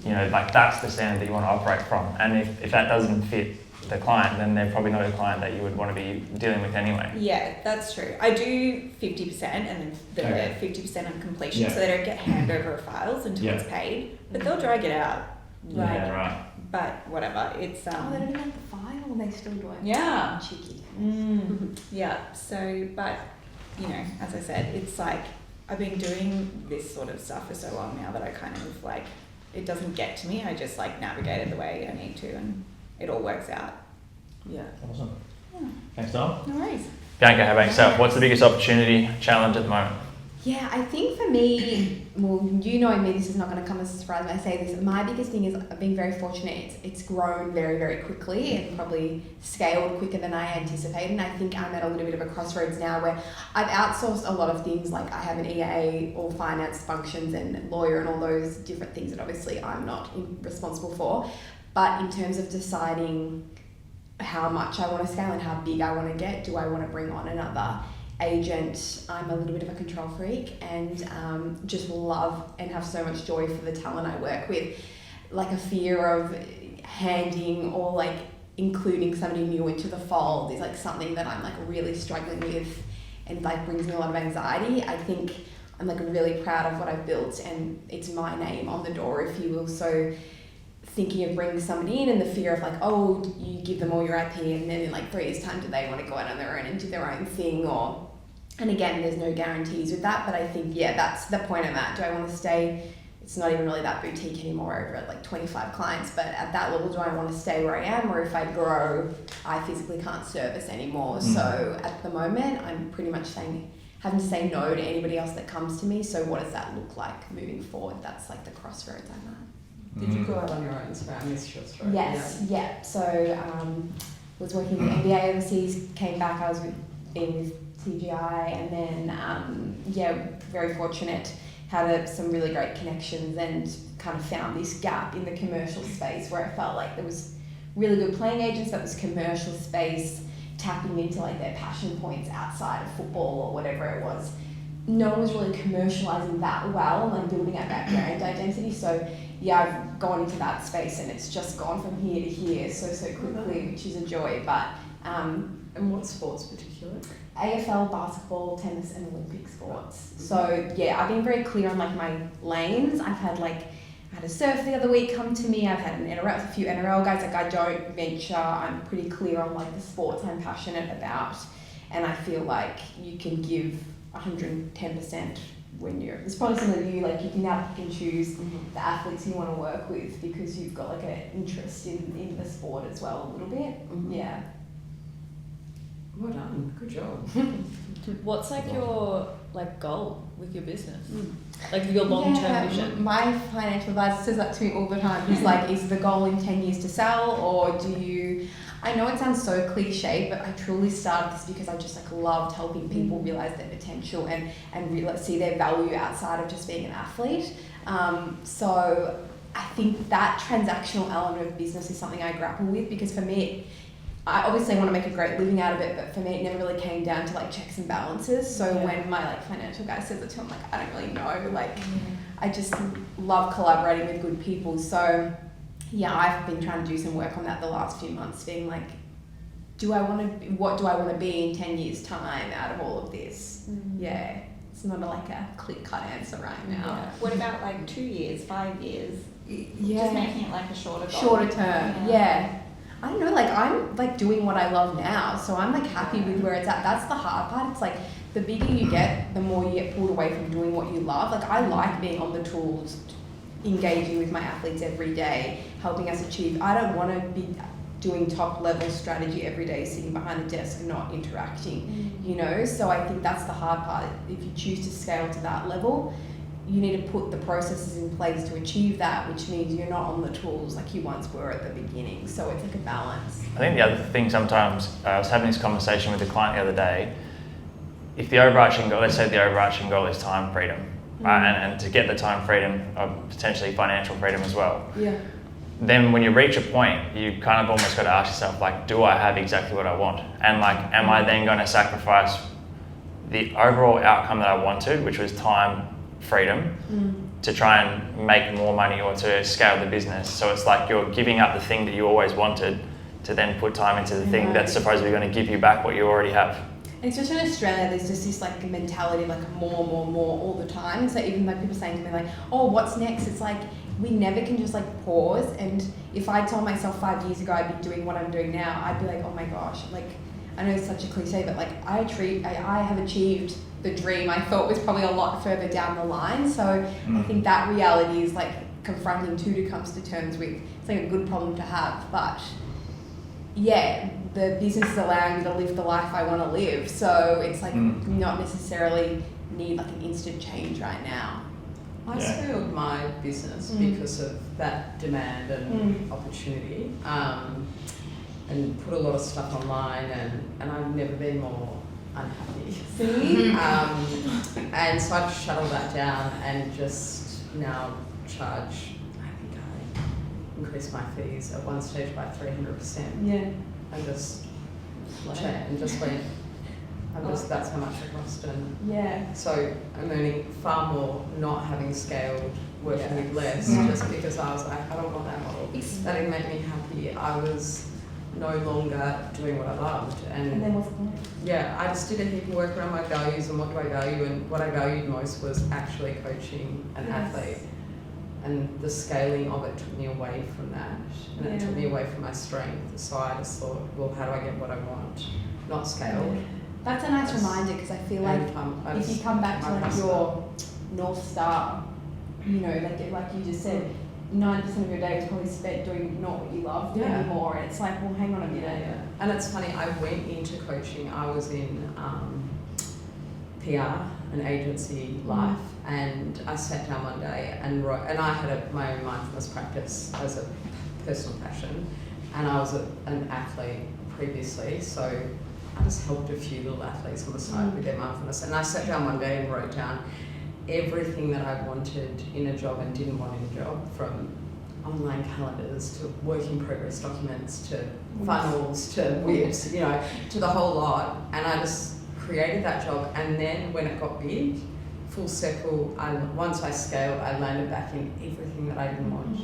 like that's the standard that you want to operate from. And if that doesn't fit the client, then they're probably not a client that you would want to be dealing with anyway. yeah, that's true. I do 50% and then the 50% on completion, Yeah. so they don't get handover of files until Yeah. it's paid, but they'll drag it out. Yeah, right. But whatever, it's Oh, they don't even have the file, and they still do it. Yeah. Cheeky. Yeah, so, but, as I said, it's like, I've been doing this sort of stuff for so long now that I kind of like it doesn't get to me. I just like navigate it the way I need to, and it all works out. Yeah. Awesome. Yeah. Thanks, Dom. No worries. Bianca, how about yourself? What's the biggest opportunity, challenge at the moment? Yeah, I think for me, well, you knowing me, this is not going to come as a surprise when I say this. My biggest thing is I've been very fortunate. It's grown very, very quickly and probably scaled quicker than I anticipated. And I think I'm at a little bit of a crossroads now where I've outsourced a lot of things. Like I have an EA, all finance functions and lawyer and all those different things that obviously I'm not responsible for. But in terms of deciding how much I want to scale and how big I want to get, do I want to bring on another agent? I'm a little bit of a control freak and just love and have so much joy for the talent I work with. Like a fear of handing or like including somebody new into the fold is like something that I'm like really struggling with and like brings me a lot of anxiety. I think I'm like really proud of what I've built and it's my name on the door, if you will. So thinking of bringing somebody in and the fear of like, oh, you give them all your IP and then in like 3 years time do they want to go out on their own and do their own thing, or, and again there's no guarantees with that, but I think that's the point I'm at. Do I want to stay, it's not even really that boutique anymore over at like 25 clients, but at that level do I want to stay where I am, or if I grow I physically can't service anymore. So at the moment I'm pretty much having to say no to anybody else that comes to me. So what does that look like moving forward? That's like the crossroads I'm at. Did you go out on your own? Sorry, I missed your story. Yes, yeah. So was working with NBA overseas, came back, I was being with CGI, and then very fortunate, had some really great connections and kind of found this gap in the commercial space where I felt like there was really good playing agents, but this commercial space tapping into like their passion points outside of football or whatever it was. No one was really commercializing that well and building out that brand identity. So yeah, I've gone into that space and it's just gone from here to here so quickly, which is a joy. But and what sports particularly? AFL, basketball, tennis, and Olympic sports. So yeah, I've been very clear on like my lanes. I had a surf the other week come to me. I've had a few NRL guys. Like I don't venture. I'm pretty clear on like the sports I'm passionate about, and I feel like you can give 110% when it's probably similar to you, like you can now pick and choose the athletes you want to work with because you've got like an interest in the sport as well a little bit. Yeah. Well done, good job. What's like your like goal with your business? Like your long-term vision? My financial advisor says that to me all the time. He's like, is the goal in 10 years to sell, or do you... I know it sounds so cliche, but I truly started this because I just like loved helping people realize their potential and see their value outside of just being an athlete. So I think that transactional element of business is something I grapple with because for me, I obviously want to make a great living out of it, but for me it never really came down to like checks and balances. So when my like financial guy says it to him, like I don't really know. Like I just love collaborating with good people. So yeah, I've been trying to do some work on that the last few months, being like, what do I want to be in 10 years time out of all of this? Yeah, it's not like a clear-cut answer right now. Yeah. What about like 2 years, 5 years? Yeah. Just making it like a shorter goal. Shorter term, yeah. I don't know, like I'm like doing what I love now, so I'm like happy with where it's at. That's the hard part. It's like the bigger you get, the more you get pulled away from doing what you love. Like I like being on the tools, engaging with my athletes every day, helping us achieve. I don't want to be doing top level strategy every day, sitting behind a desk and not interacting, you know? So I think that's the hard part. If you choose to scale to that level, you need to put the processes in place to achieve that, which means you're not on the tools like you once were at the beginning. So it's like a balance. I think the other thing sometimes, I was having this conversation with a client the other day, if the overarching goal, let's say the overarching goal is time freedom, right? And to get the time freedom, or potentially financial freedom as well. Yeah. Then when you reach a point, you kind of almost got to ask yourself, like, do I have exactly what I want? And like, am I then going to sacrifice the overall outcome that I wanted, which was time freedom, to try and make more money or to scale the business? So it's like you're giving up the thing that you always wanted to then put time into the thing that's supposedly going to give you back what you already have. And especially in Australia, there's just this like mentality of like more all the time. So even like people saying to me like, oh, what's next? It's like, we never can just like pause. And if I told myself 5 years ago I'd be doing what I'm doing now, I'd be like, oh my gosh, like, I know it's such a cliche, but like I have achieved the dream I thought was probably a lot further down the line. So I think that reality is like confronting too to come to terms with. It's like a good problem to have, but yeah, the business is allowing me to live the life I want to live. So it's like not necessarily need like an instant change right now. I scaled my business because of that demand and opportunity, and put a lot of stuff online, and I've never been more unhappy. See? And so I've shut all that down and just now charge, I think I increased my fees at one stage by 300%. Yeah. And just went, that's how much it cost. And Yeah. so I'm earning far more not having scaled, working with less, just because I was like, I don't want that model. That didn't make me happy. I was no longer doing what I loved. And then what's the point? Yeah, I just did a heap of work around my values and what do I value, and what I valued most was actually coaching an athlete. And the scaling of it took me away from that, and it took me away from my strength. So I just thought, well, how do I get what I want? Not scale. That's a nice reminder, because I feel like if you come back to like your North Star, you know, like you just said, 90% of your day was probably spent doing not what you loved anymore. And it's like, well, hang on a minute. And it's funny, I went into coaching, I was in PR, an agency life, and I sat down one day and wrote, and I had my own mindfulness practice as a personal passion, and I was an athlete previously, so I just helped a few little athletes on the side with their mindfulness, and I sat down one day and wrote down everything that I wanted in a job and didn't want in a job, from online calendars to work in progress documents to funnels to whips, you know, to the whole lot. And I just created that job, and then when it got big, full circle, once I scaled, I landed back in everything that I didn't want.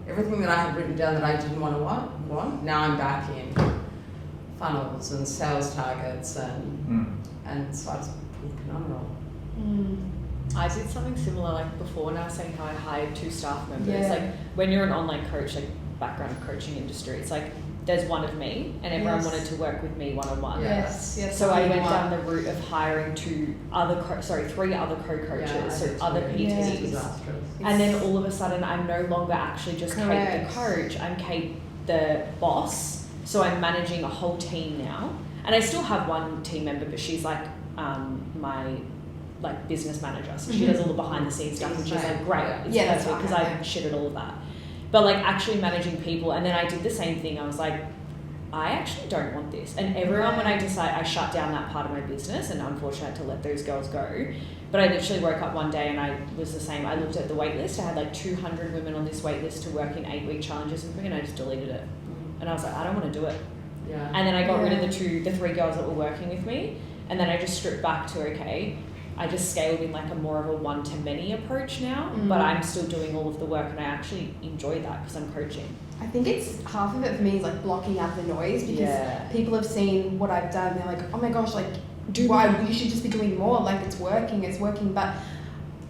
Everything that I had written down that I didn't want, now I'm back in funnels and sales targets, and so I just pulled the pin on. I did something similar, like before, when I was saying how I hired 2 staff members. Like when you're an online coach, like background coaching industry, it's like there's one of me, and everyone wanted to work with me one-on-one. So I went down the route of hiring 3 other co-coaches, so other PTs. And then all of a sudden, I'm no longer actually just Kate the coach. I'm Kate the boss. So I'm managing a whole team now, and I still have one team member, but she's like my business manager, so she does all the behind the scenes stuff, which is like great. It's perfect because I shitted all of that. But like actually managing people, and then I did the same thing. I was like, I actually don't want this. And everyone, when I shut down that part of my business, and unfortunately I had to let those girls go. But I literally woke up one day and I was the same. I looked at the wait list. I had like 200 women on this wait list to work in 8-week challenges with me, and I just deleted it. And I was like, I don't want to do it. And then I got rid of the 3 girls that were working with me, and then I just stripped back to I just scaled in like a more of a one-to-many approach now, but I'm still doing all of the work, and I actually enjoy that because I'm coaching. I think it's half of it for me is like blocking out the noise, because people have seen what I've done. They're like, oh my gosh, like, you should just be doing more. Like, it's working. But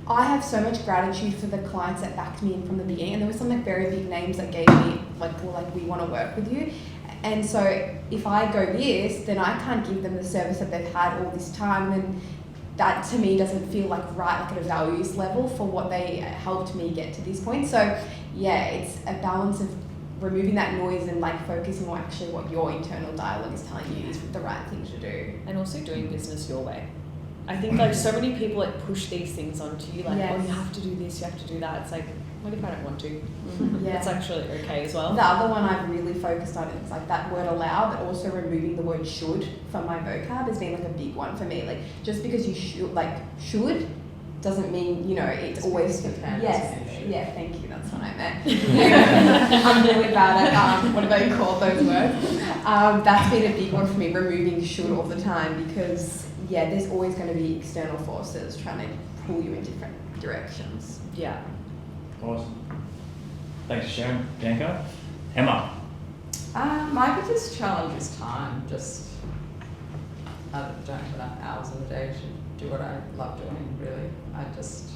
I have so much gratitude for the clients that backed me in from the beginning, and there were some like very big names that gave me we want to work with you. And so if I go this, then I can't give them the service that they've had all this time, and that to me doesn't feel like right, like at a values level for what they helped me get to this point. So it's a balance of removing that noise and like focusing on actually what your internal dialogue is telling you is the right thing to do. And also doing business your way. I think like so many people like push these things onto you, like, oh, you have to do this, you have to do that. It's like, what if I don't want to? It's actually okay as well. The other one I've really focused on is like that word allow, but also removing the word should from my vocab has been like a big one for me. Like, just because you should doesn't mean, you know, it's always thank you, that's what I meant. I'm really bad at whatever you call those words. That's been a big one for me, removing should all the time, because there's always going to be external forces trying to pull you in different directions. Awesome. Thanks for sharing, Bianca. Emma. My biggest challenge is time. I don't have enough hours in the day to do what I love doing, really. I just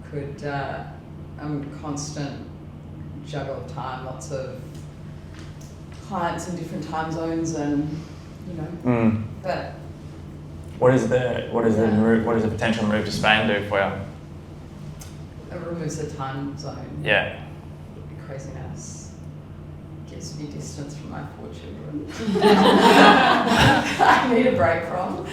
could, I'm a constant juggle of time, lots of clients in different time zones, and, you know, but... What does the potential move to Spain do for you? It removes the time zone. Yeah. Craziness. Gives me distance from my 4 children. I need a break from.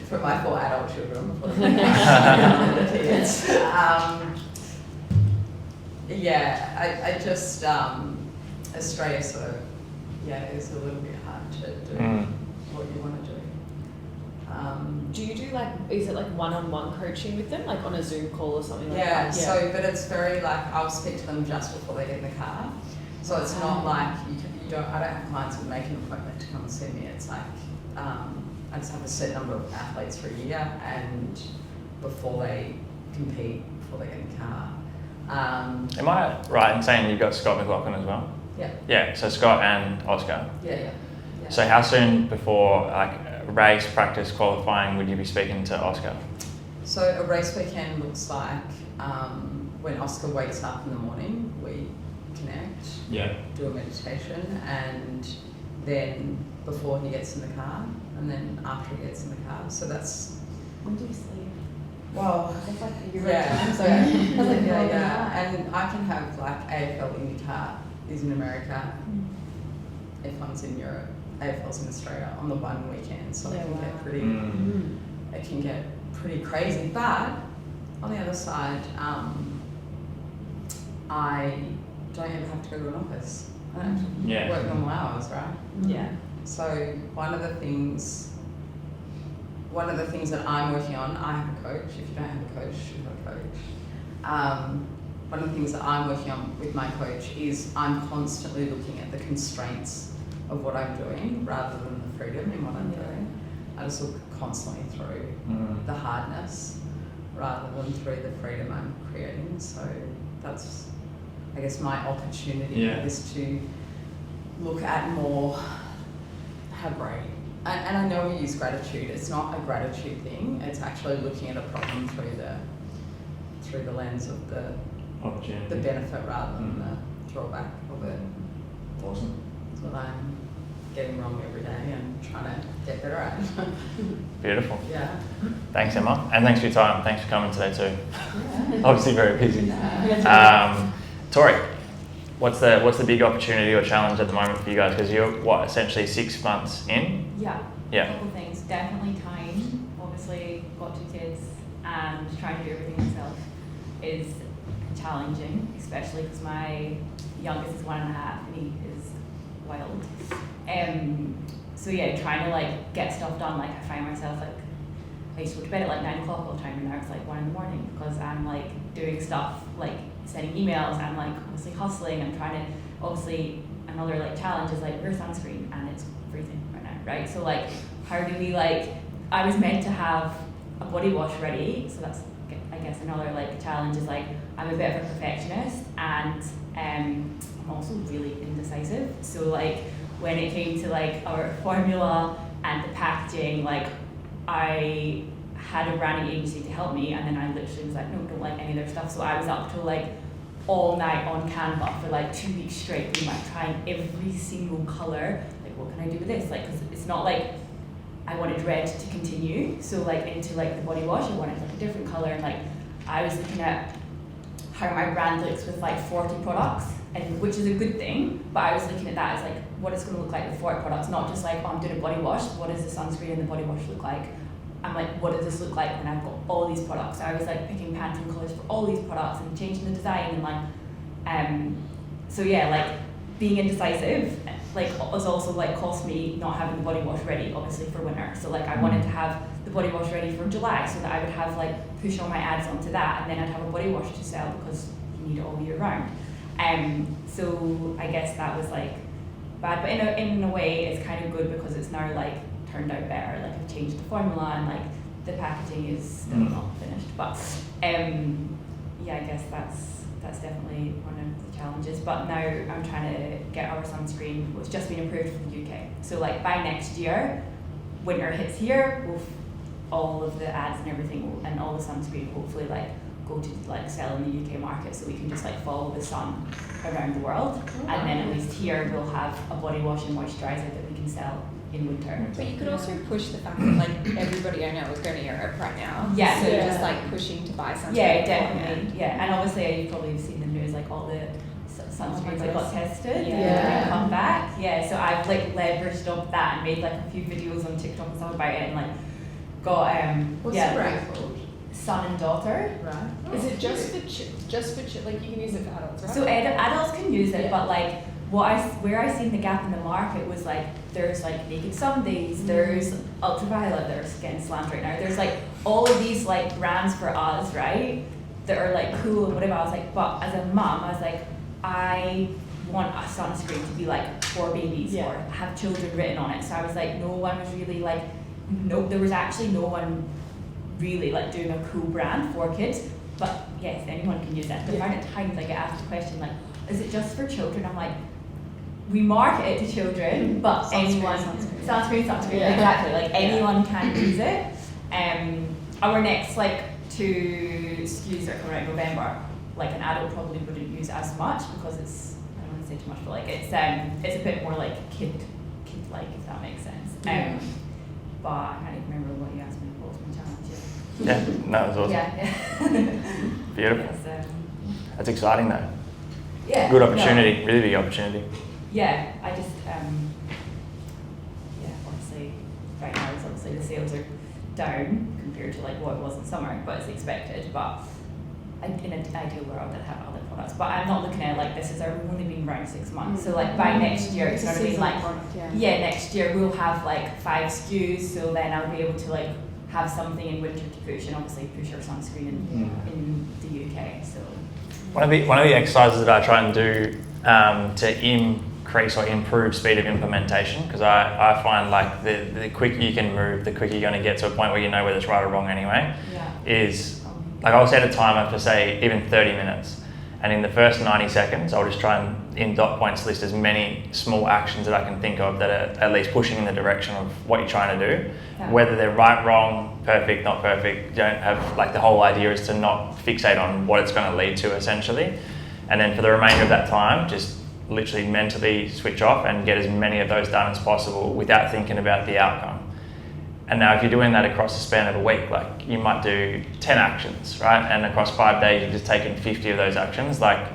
From my 4 adult children. The kids. I just, Australia sort of, it's a little bit hard to do what you want to do. Do you do like, is it like one-on-one coaching with them, like on a Zoom call or something like that? So, but it's very like, I'll speak to them just before they get in the car. So it's not like, I don't have clients who make an appointment to come and see me. It's like, I just have a set number of athletes for a year, and before they compete, before they get in the car. Am I right in saying you've got Scott McLaughlin as well? Yeah. Yeah, so Scott and Oscar. Yeah. So how soon before like race, practice, qualifying would you be speaking to Oscar? So a race weekend looks like when Oscar wakes up in the morning, we connect, do a meditation, and then before he gets in the car, and then after he gets in the car. So that's... When do you sleep? Well, It's like yeah. And I can have like AFL IndyCar is in America, F1's in Europe, AFL's in Australia on the one weekend, so it can get pretty crazy. But on the other side, I don't ever have to go to an office. I don't have to work normal hours, right? Yeah. So one of the things that I'm working on, I have a coach. If you don't have a coach, you have a coach. One of the things that I'm working on with my coach is I'm constantly looking at the constraints of what I'm doing rather than the freedom in what I'm doing. I just look constantly through the hardness rather than through the freedom I'm creating. So that's, I guess, my opportunity is to look at more how great. And I know we use gratitude. It's not a gratitude thing. It's actually looking at a problem through the lens of the opportunity, the benefit rather than the drawback of it. Awesome. That's what I'm getting wrong every day and trying to get better at. Beautiful. Yeah. Thanks, Emma, and thanks for your time. Thanks for coming today too. Yeah. Obviously very busy. Tori, what's the big opportunity or challenge at the moment for you guys? Because you're essentially 6 months in. Yeah. Yeah. A couple things. Definitely time. Obviously, got 2 kids, and trying to do everything myself is challenging, especially because my youngest is 1.5 and he is wild. So yeah, trying to like get stuff done. Like I find myself like I used to go to bed at like 9 o'clock all the time, and now it's like 1 a.m. because I'm like doing stuff like sending emails. I'm like obviously hustling. I'm trying to obviously another like challenge is like wear sunscreen and it's freezing right now, right? So like how do we like? I was meant to have a body wash ready, so that's I guess another like challenge is like I'm a bit of a perfectionist and I'm also really indecisive. So like when it came to like our formula and the packaging, like I had a branding agency to help me, and then I literally was like, no, don't like any of their stuff. So I was up till like all night on Canva for like 2 weeks straight, being like trying every single color. Like, what can I do with this? Like, cause it's not like I wanted red to continue. So like into like the body wash, I wanted like a different color, and like I was looking at how my brand looks with like 40 products, and which is a good thing. But I was looking at that as like what it's going to look like with 40 products, not just like, oh, I'm doing a body wash. What does the sunscreen and the body wash look like? I'm like, what does this look like when I've got all these products? So I was like picking Pantone colors for all these products and changing the design and like, so yeah, like being indecisive, like has also like cost me not having the body wash ready, obviously for winter. So like I wanted to have the body wash ready for July so that I would have like push all my ads onto that, and then I'd have a body wash to sell because you need it all year round. So I guess that was like bad, but in a way it's kind of good because it's now like turned out better. Like I've changed the formula and like the packaging is still not finished, but yeah, I guess that's definitely one of the challenges. But now I'm trying to get our sunscreen, which just been approved for the UK. So like by next year, winter hits here, all of the ads and everything and all the sunscreen hopefully like go to like sell in the UK market, so we can just like follow the sun around the world. And then at least here we'll have a body wash and moisturizer that we can sell in winter. But you could also push the fact that like everybody I know is going to Europe right now. Yeah. So Yeah. just like pushing to buy something. Yeah, beforehand. definitely. Yeah, and obviously you probably have seen the news, like all the sunscreens that got tested Yeah. and come back. Yeah, so I've like leveraged off that and made like a few videos on TikTok and stuff about it, and like got What's yeah, the brand called? son and daughter. Right. Is it just for like you can use it for adults, right? So adults can use it, Yeah. but like where I seen the gap in the market was like there's like naked sundays, there's ultraviolet, there's skin slant right now. There's like all of these like brands for us, right? That are like cool and whatever. I was like, but as a mum, I was like, I want a sunscreen to be like for babies Yeah. or have children written on it. So I was like, no one was really like, no, there was actually no one really like doing a cool brand for kids. But yes, anyone can use that. But I find at times I get asked the question like, is it just for children? I'm like, we market it to children, but sunscreen, Yeah. exactly. Like anyone can use it. Our next like 2 SKUs are coming out in November. Like an adult probably wouldn't use as much because it's, I don't want to say too much, but like it's a bit more like kid like, if that makes sense. But I can't even remember what you asked me. What was my challenge? Yeah, no, that's awesome. Yeah. Beautiful. Yes, That's exciting though. yeah. Good no. opportunity, really big opportunity. Yeah, I just, obviously, right now, it's obviously the sales are down compared to like what it was in summer, but it's expected. But in an ideal world, I'd have other products. But I'm not looking at it like this is we've only been around 6 months. So like by next year, it's going to be like, next year we'll have like 5 SKUs. So then I'll be able to like have something in winter to push, and obviously push our sunscreen in the UK. So One of the exercises that I try and do to increase or improve speed of implementation, because I find like the quicker you can move, the quicker you're going to get to a point where you know whether it's right or wrong anyway, is like I'll set a timer for say even 30 minutes, and in the first 90 seconds I'll just try and in dot points list as many small actions that I can think of that are at least pushing in the direction of what you're trying to do. Yeah. Whether they're right, wrong, perfect, not perfect, you don't have, like the whole idea is to not fixate on what it's going to lead to essentially. And then for the remainder of that time, just literally mentally switch off and get as many of those done as possible without thinking about the outcome. And now if you're doing that across the span of a week, like you might do 10 actions, right? And across 5 days, you've just taken 50 of those actions. Like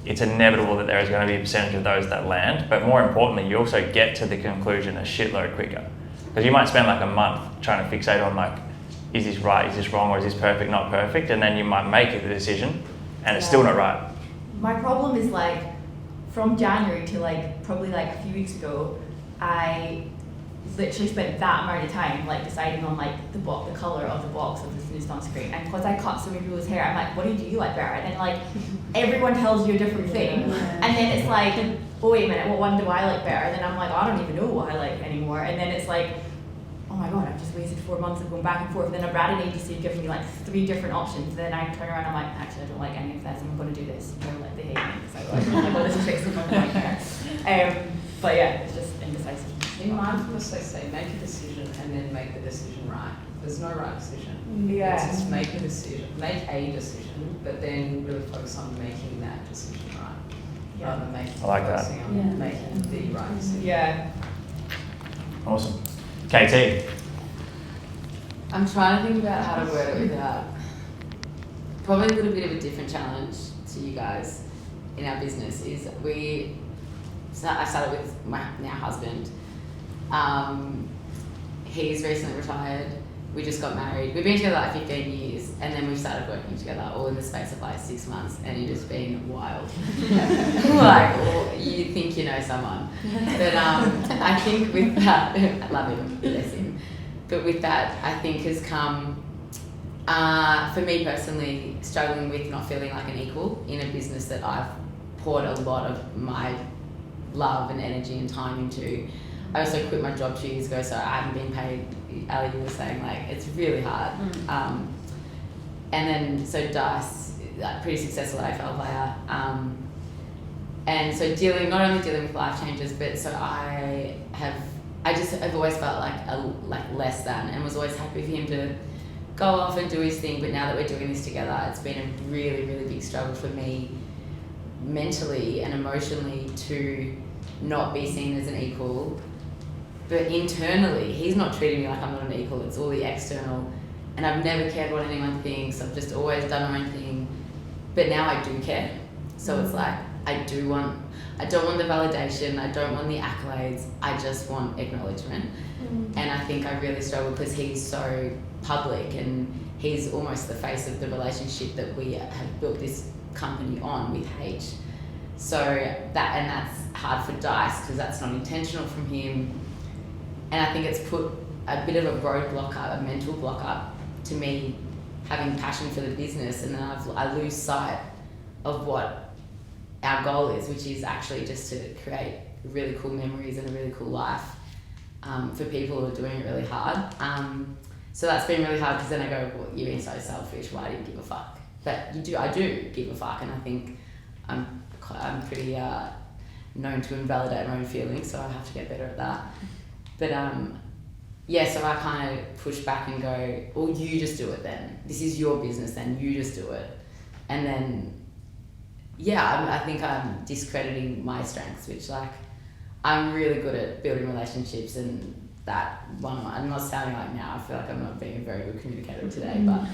it's inevitable that there is going to be a percentage of those that land. But more importantly, you also get to the conclusion a shitload quicker. Because you might spend like a month trying to fixate on like, is this right, is this wrong, or is this perfect, not perfect? And then you might make the decision and it's still not right. my problem is like from January to like probably like a few weeks ago, I literally spent that amount of time like deciding on like the color of the box of this new sunscreen. And because I cut so many people's hair, I'm like, what do you like better? And then like everyone tells you a different thing, and then it's like, oh wait a minute, what one do I like better? And then I'm like, I don't even know what I like anymore. And then it's like, oh my god, I've just wasted 4 months of going back and forth. And then a brand agency giving me like 3 different options. And then I turn around and I'm like, actually I don't like any of this. I'm going to do this. And they're like, they hate me because I like, oh, this is fixing my hair. But yeah, it's just indecisive. In mindfulness, they say make a decision and then make the decision right. There's no right decision. Yeah. It's just make a decision, but then really focus on making that decision right, rather than I like that. focusing on making the right decision. Yeah. Awesome. KT. I'm trying to think about how to word it without probably a little bit of a different challenge to you guys in our business is I started with my now husband. He's recently retired. We just got married. We've been together like 15 years, and then we started working together all in the space of like 6 months, and it has been wild. Like, well, you think you know someone. But I think with that, I love him, bless him. But with that, I think has come, for me personally, struggling with not feeling like an equal in a business that I've poured a lot of my love and energy and time into. I also quit my job 2 years ago, so I haven't been paid. Ali, you were saying, like, it's really hard. And then, so Dice, like, pretty successful AFL player. And so not only dealing with life changes, but so I've always felt like less than, and was always happy for him to go off and do his thing. But now that we're doing this together, it's been a really, really big struggle for me mentally and emotionally to not be seen as an equal but internally, he's not treating me like I'm not an equal. It's all the external. And I've never cared what anyone thinks. I've just always done my own thing. But now I do care. So it's like, I don't want the validation. I don't want the accolades. I just want acknowledgement. And I think I really struggle because he's so public and he's almost the face of the relationship that we have built this company on with H. So that's hard for Dice because that's not intentional from him. And I think it's put a bit of a roadblock up, a mental block up to me having passion for the business, and then I lose sight of what our goal is, which is actually just to create really cool memories and a really cool life for people who are doing it really hard. So that's been really hard because then I go, well, you're being so selfish, why do you give a fuck? But I do give a fuck, and I think I'm pretty known to invalidate my own feelings, so I have to get better at that. But so I kind of push back and go, well, you just do it then. This is your business then, you just do it. And then, I think I'm discrediting my strengths, which like, I'm really good at building relationships and that one. I'm not sounding like now, I feel like I'm not being a very good communicator today, but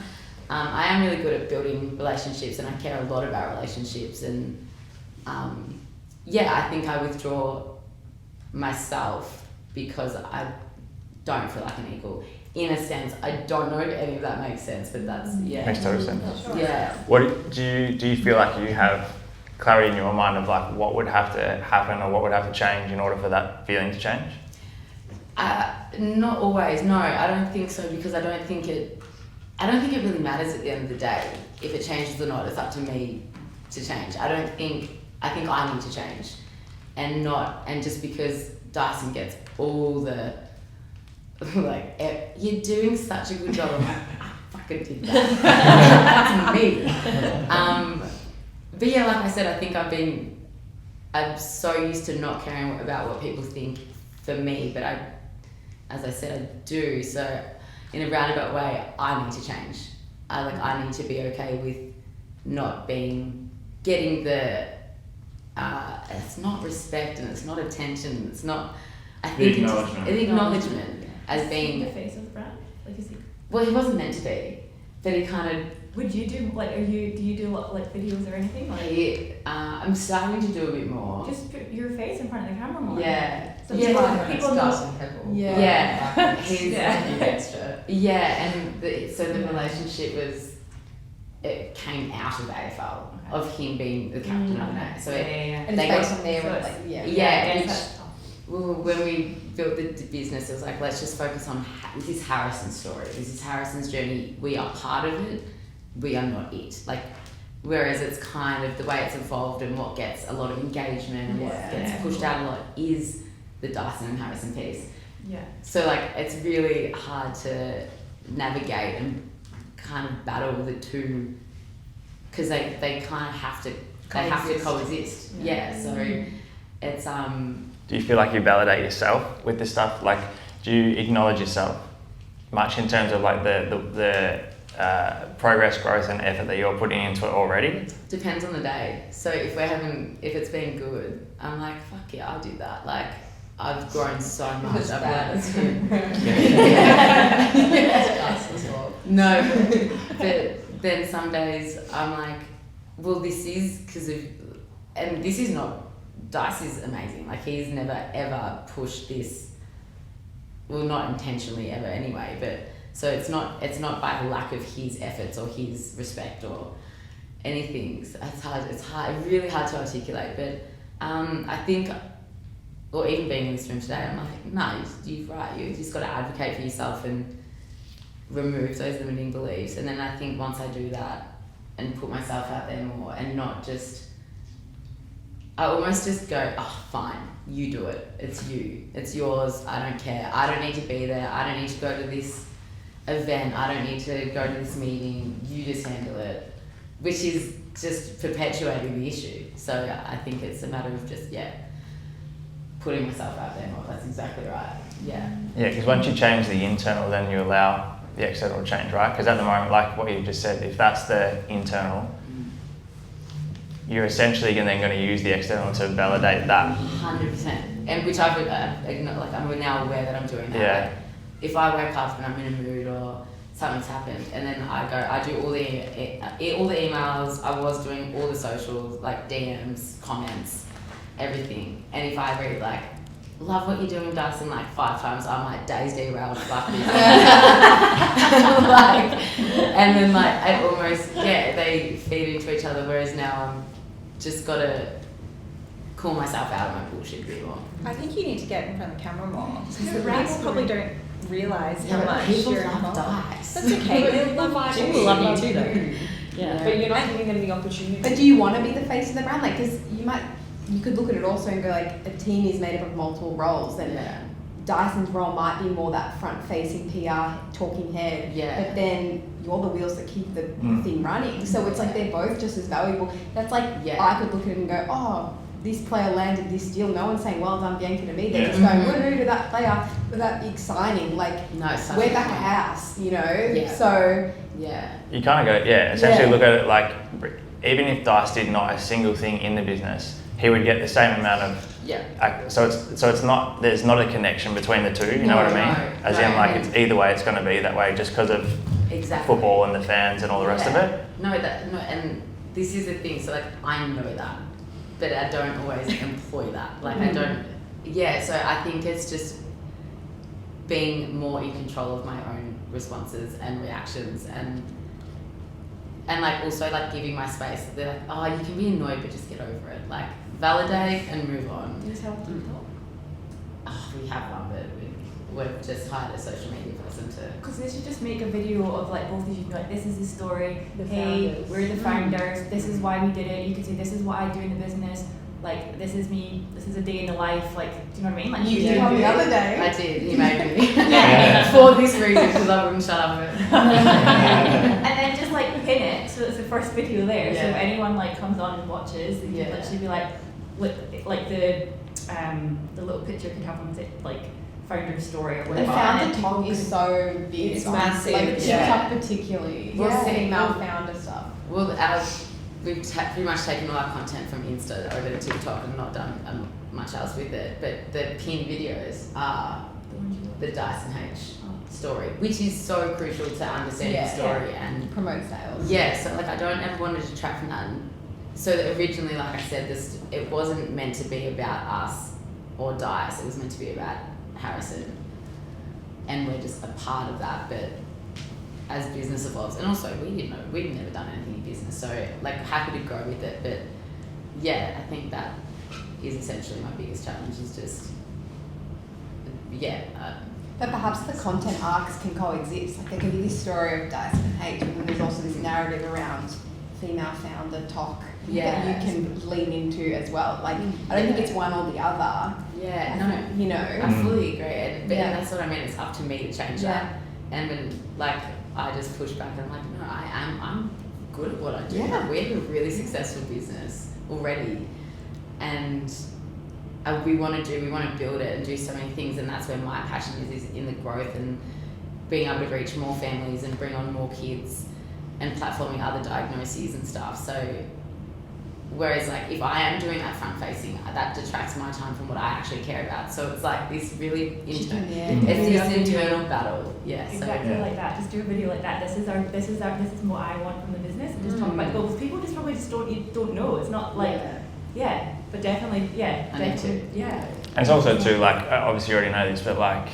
I am really good at building relationships and I care a lot about relationships. And I think I withdraw myself because I don't feel like an equal. In a sense, I don't know if any of that makes sense, but that's Makes total sense. Yeah. What do you feel like you have clarity in your mind of like what would have to happen or what would have to change in order for that feeling to change? Not always. No, I don't think so because I don't think it really matters at the end of the day if it changes or not. It's up to me to change. I think I need to change, and just because Dyson gets all the like, you're doing such a good job. I'm like, I fucking did that. That's me. But yeah, like I said, I think I'm so used to not caring about what people think for me, but as I said, I do. So in a roundabout way, I need to change. I need to be okay with not getting the, it's not respect and it's not attention, it's not, I think the acknowledgement as being the face of the brand. Like, is he? Well, he wasn't meant to be, but he kind of. Would you do like? Do you do like videos or anything? Like, I'm starting to do a bit more. Just put your face in front of the camera more. Yeah. So People know. Yeah. He's extra. Yeah, and so the relationship it came out of AFL of him being the captain of it. So And it's based on there, when we built the business, it was like, let's just focus on this is Harrison's story. This is Harrison's journey. We are part of it. We are not it. Like, whereas it's kind of the way it's evolved and what gets a lot of engagement and what gets pushed out a lot is the Dyson and Harrison piece. Yeah. So like, it's really hard to navigate and kind of battle the two because they kind of have to coexist. Yeah. So it's Do you feel like you validate yourself with this stuff? Like, do you acknowledge yourself much in terms of like the progress, growth, and effort that you're putting into it already? Depends on the day. So if it's been good, I'm like, fuck yeah, I'll do that. Like, I've grown so much. No, but then some days I'm like, well, this is because of, and this is not. Dice is amazing. Like, he's never ever pushed this. Well, not intentionally ever anyway. But so it's not by lack of his efforts or his respect or anything. So it's really hard to articulate. But I think, or even being in this room today, I'm like, no, you're right. You just got to advocate for yourself and remove those limiting beliefs. And then I think once I do that and put myself out there more and not just. I almost just go, oh, fine, you do it. It's you. It's yours. I don't care. I don't need to be there. I don't need to go to this event. I don't need to go to this meeting. You just handle it, which is just perpetuating the issue. So I think it's a matter of just, putting myself out there more. That's exactly right. Yeah. Yeah, because once you change the internal, then you allow the external to change, right? Because at the moment, like what you just said, if that's the internal, you're essentially then going to use the external to validate that. 100%. and which I've like I'm now aware that I'm doing that. Yeah. Like, if I wake up and I'm in a mood or something's happened, and then I do all the emails. I was doing all the socials, like DMs, comments, everything. And if I read like, love what you're doing, Dustin, like 5 times, I'm like, days derailed, fuck this. Like, and then like I almost they feed into each other. Whereas now I'm just gotta call myself out of my bullshit a bit more. I think you need to get in front of the camera more because Yeah, the right. people probably don't realise how much people you're love involved. dice. That's okay. They love you. People love you too, though. Yeah. But you're not giving them the opportunity. But do you want to be the face of the brand? Like, because you could look at it also and go like, a team is made up of multiple roles, and Yeah. Dyson's role might be more that front-facing PR talking head. Yeah. But then you're the wheels that keep the thing running. So it's like they're both just as valuable. That's like I could look at it and go, oh, this player landed this deal. No one's saying well done, Bianca to me. They're just going woohoo to that player with that big signing. Like No, it's such we're a back fun. at house, you know. Yeah. So Yeah. You kind of go, essentially Yeah. look at it like, even if Dice did not a single thing in the business, he would get the same amount of. Yeah. So it's not, there's not a connection between the two. You know what I mean? No, As no, in, like, and- it's either way, it's going to be that way, just because of Exactly. football and the fans and all the rest of it. No, and this is the thing. So like, I know that, but I don't always employ that. Like I don't. Yeah. So I think it's just being more in control of my own responses and reactions, and like also like giving my space. They're like, oh, you can be annoyed, but just get over it. Like validate and move on. Do you just have TikTok? Oh, we have one, but we've just hired a social media person to. Because they should just make a video of like both of you, like this is the story, The hey, founders. we're the founders, this is why we did it. You could say this is what I do in the business, like this is me, this is a day in the life, like do you know what I mean? Like you did one the other day. I did. You made me. For this reason, because I wouldn't shut up. and then just like pin it so it's the first video there. So if Yeah. anyone like comes on and watches, they Yeah. could literally be like the little picture could have on it like founder story or The whatever. founder and then talk people is could- so big. It's on, massive, Like TikTok yeah. particularly. Well, Yeah. see, Female founder stuff. Well, we've pretty much taken all our content from Insta over to TikTok and not done much else with it. But the pinned videos are the Dyson H story, which is so crucial to understanding Yeah. the story and Promote sales. yeah. So like I don't ever want to detract from that. And so that originally, like I said, it wasn't meant to be about us or Dice. It was meant to be about Harrison, and we're just a part of that. But as business evolves, and also we'd never done anything in business, so like happy to go with it. But yeah, I think that is essentially my biggest challenge. Is just But perhaps the content arcs can coexist. Like there can be this story of Dyson and H, and then there's also this narrative around female founder talk that Yes. you can lean into as well. Like I don't think it's one or the other. yeah, no, You know. I fully agree, and Yeah. that's what I mean. It's up to me to change Yeah. that, and when like I just push back and I'm like, no, I'm good at what I do. Yeah. Like, we have a really successful business already, and we want to build it and do so many things, and that's where my passion is in the growth and being able to reach more families and bring on more kids and platforming other diagnoses and stuff. So whereas like if I am doing that front facing, that detracts my time from what I actually care about. So it's like this really internal, it's this internal battle. Yeah. So Exactly Yeah. like that. Just do a video like that. This is what I want from the business, and just talk about goals. People just probably just don't know. It's not like but definitely I need to. yeah. And it's also too, like, obviously you already know this, but like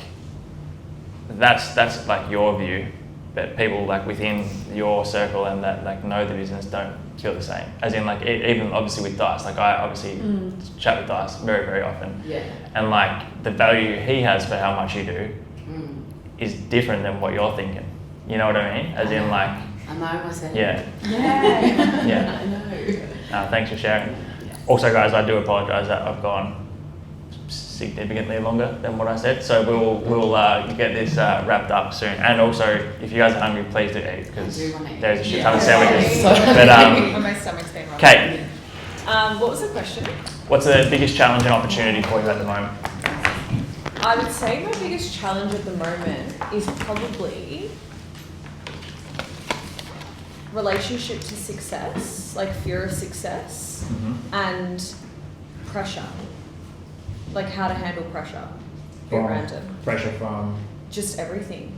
that's like your view, but people like within your circle and that like know the business don't feel the same. As in like even obviously with Dice, like I obviously chat with Dice very, very often, yeah. and like the value he has for how much you do Mm. is different than what you're thinking. You know what I mean? As in like I know myself. yeah. Yeah. I know. Thanks for sharing. Also, guys, I do apologise that I've gone significantly longer than what I said. So we'll get this wrapped up soon. And also, if you guys are hungry, please do eat because I do wanna eat. there's a shit ton of sandwiches. So But my stomach's been wrong. Kate, What was the question? what's the biggest challenge and opportunity for you at the moment? I would say my biggest challenge at the moment is probably relationship to success, like fear of success and pressure. Like how to handle pressure. Bit random. Pressure from Just everything.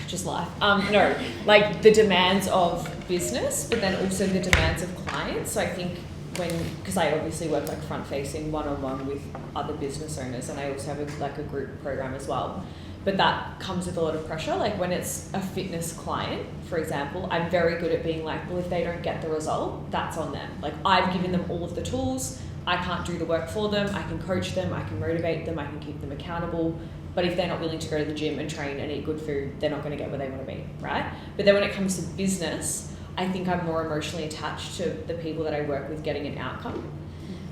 Just life. No, like the demands of business, but then also the demands of clients. So I think because I obviously work like front facing one-on-one with other business owners, and I also have a group program as well. But that comes with a lot of pressure. Like when it's a fitness client, for example, I'm very good at being like, well, if they don't get the result, that's on them. Like I've given them all of the tools. I can't do the work for them. I can coach them. I can motivate them. I can keep them accountable. But if they're not willing to go to the gym and train and eat good food, they're not going to get where they want to be, right? But then when it comes to business, I think I'm more emotionally attached to the people that I work with getting an outcome.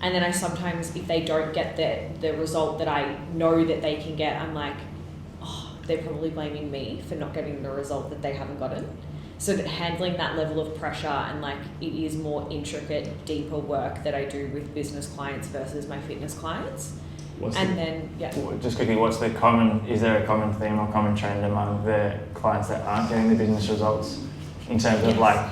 And then I sometimes, if they don't get the result that I know that they can get, I'm like, oh, they're probably blaming me for not getting the result that they haven't gotten. So that handling that level of pressure and like it is more intricate, deeper work that I do with business clients versus my fitness clients. Just quickly, is there a common theme or common trend among the clients that aren't getting the business results in terms of like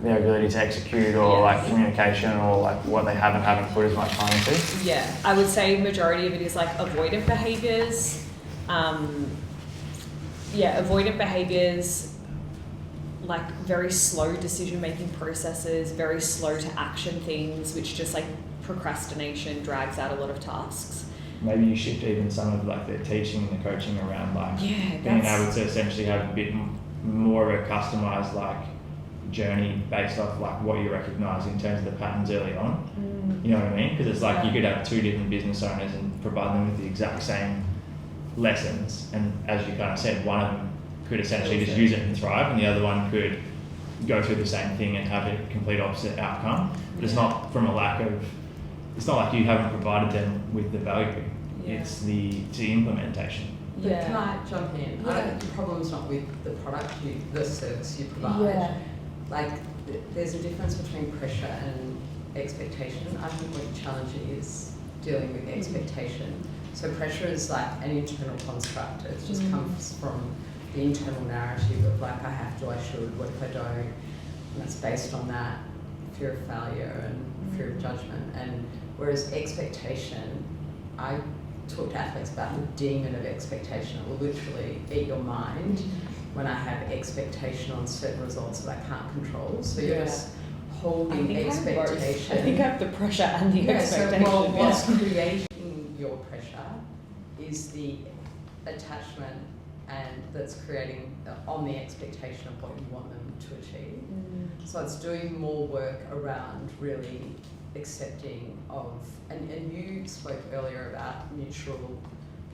their ability to execute or like communication or like what they haven't put as much time into? Yeah, I would say majority of it is like avoidant behaviours. Avoidant behaviours, like very slow decision-making processes, very slow to action things, which just like procrastination drags out a lot of tasks. Maybe you shift even some of like the teaching and the coaching around like being able to essentially have a bit more of a customized like journey based off like what you recognise in terms of the patterns early on. You know what I mean? Because it's like you could have two different business owners and provide them with the exact same lessons, and as you kind of said, one of them could essentially just use it and thrive, and the other one could go through the same thing and have a complete opposite outcome. But it's not from a lack of. It's not like you haven't provided them with the value. It's the implementation. But can I jump in? The problem's not with the product, the service you provide. Like, there's a difference between pressure and expectation. I think what the challenge is dealing with expectation. So pressure is like an internal construct. It just comes from the internal narrative of like, I have to, I should, what if I don't? And that's based on that fear of failure and fear of judgment. And whereas expectation, I talk to athletes about the demon of expectation. It will literally eat your mind when I have expectation on certain results that I can't control. So you're just holding expectation. I think I have the pressure and the expectation. So what's creating your pressure is the attachment and that's creating on the expectation of what you want them to achieve. So it's doing more work around really accepting of, and you spoke earlier about neutral,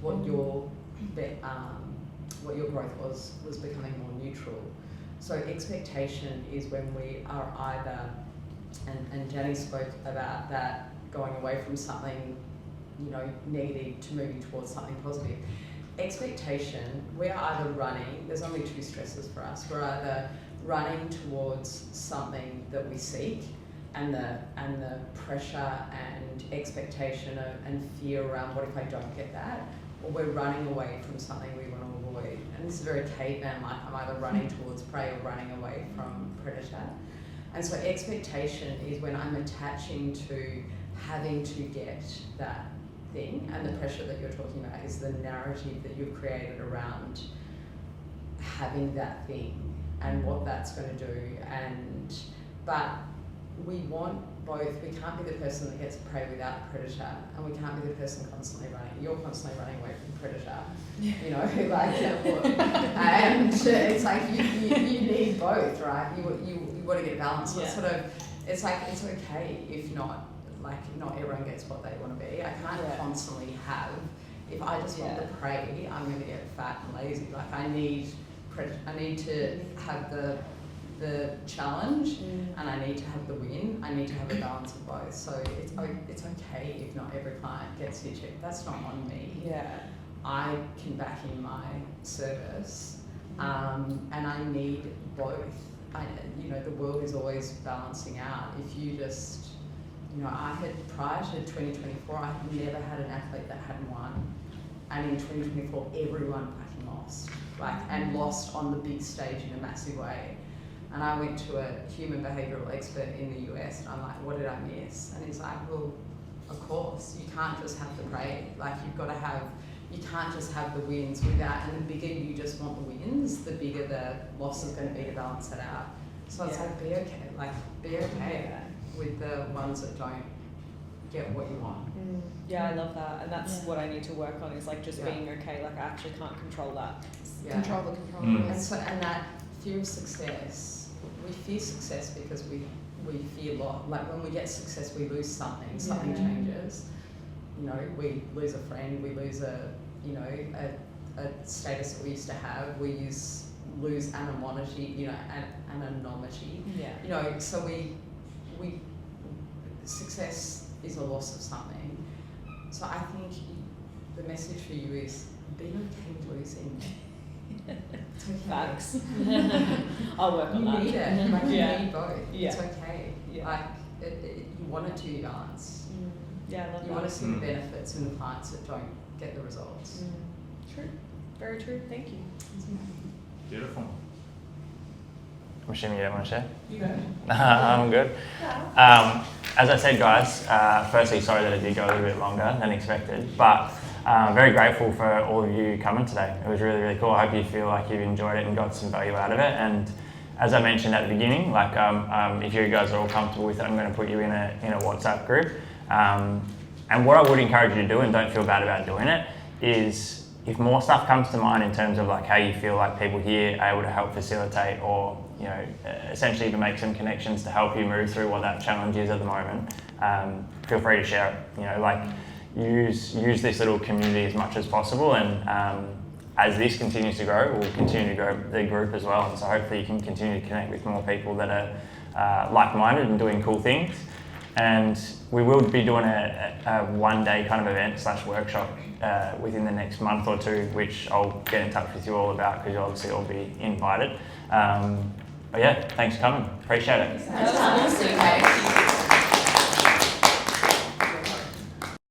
what your growth was becoming more neutral. So expectation is when we are either, and Jenny spoke about that, going away from something, negative to moving towards something positive. Expectation, we're either running, there's only two stresses for us, we're either running towards something that we seek, and the pressure and expectation and fear around what if I don't get that, or we're running away from something we want to avoid. And this is very caveman like, I'm either running towards prey or running away from predator. And so expectation is when I'm attaching to having to get that thing, and the pressure that you're talking about is the narrative that you've created around having that thing and what that's going to do. But we want both. We can't be the person that gets prey without the predator, and we can't be the person constantly running. You're constantly running away from the predator, and it's like you need both, right? You want to get balance. So it's like it's okay if not everyone gets what they want to be. I can't constantly have. If I just want the prey, I'm going to get fat and lazy. Like I need to have the challenge, and I need to have the win. I need to have a balance of both. So it's okay if not every client gets your check. That's not on me. I can back in my service, and I need both. The world is always balancing out. If you just, I had prior to 2024, I had never had an athlete that hadn't won, and in 2024, everyone fucking lost, and lost on the big stage in a massive way. And I went to a human behavioural expert in the US, and I'm like, what did I miss? And he's like, well, of course, you can't just have the praise. Like you can't just have the wins without, and the bigger you just want the wins, the bigger the loss is going to be to balance it out. So it's like be okay with the ones that don't get what you want. Yeah, I love that, and that's what I need to work on, is like just being okay. Like I actually can't control that. Yeah. Control the control. And that fear of success, we fear success because we fear loss. Like when we get success, we lose something. Something changes. You know, we lose a friend. We lose a status that we used to have. We lose anonymity. You know, anonymity. Yeah. You know, so we success is a loss of something. So I think the message for you is be okay with losing. It's okay. Facts. I'll work on that. You need it. Like you need both. Yeah. It's okay. Yeah. Like you want it to be balanced. Yeah, I love You that. want to see the benefits in the clients that don't get the results. True. Very true. Thank you. Beautiful. I'm assuming you don't want to share? You go. I'm good. As I said, guys, firstly, sorry that it did go a little bit longer than expected, but very grateful for all of you coming today. It was really, really cool. I hope you feel like you've enjoyed it and got some value out of it. And as I mentioned at the beginning, like if you guys are all comfortable with it, I'm going to put you in a WhatsApp group. And what I would encourage you to do, and don't feel bad about doing it, is if more stuff comes to mind in terms of like how you feel like people here are able to help facilitate, or you know, essentially to make some connections to help you move through what that challenge is at the moment, feel free to share it. You know, like use this little community as much as possible, and as this continues to grow, we'll continue to grow the group as well. And so hopefully you can continue to connect with more people that are like-minded and doing cool things. And we will be doing a one-day kind of event / workshop within the next month or two, which I'll get in touch with you all about, because you'll obviously all be invited. But yeah, thanks for coming. Appreciate it.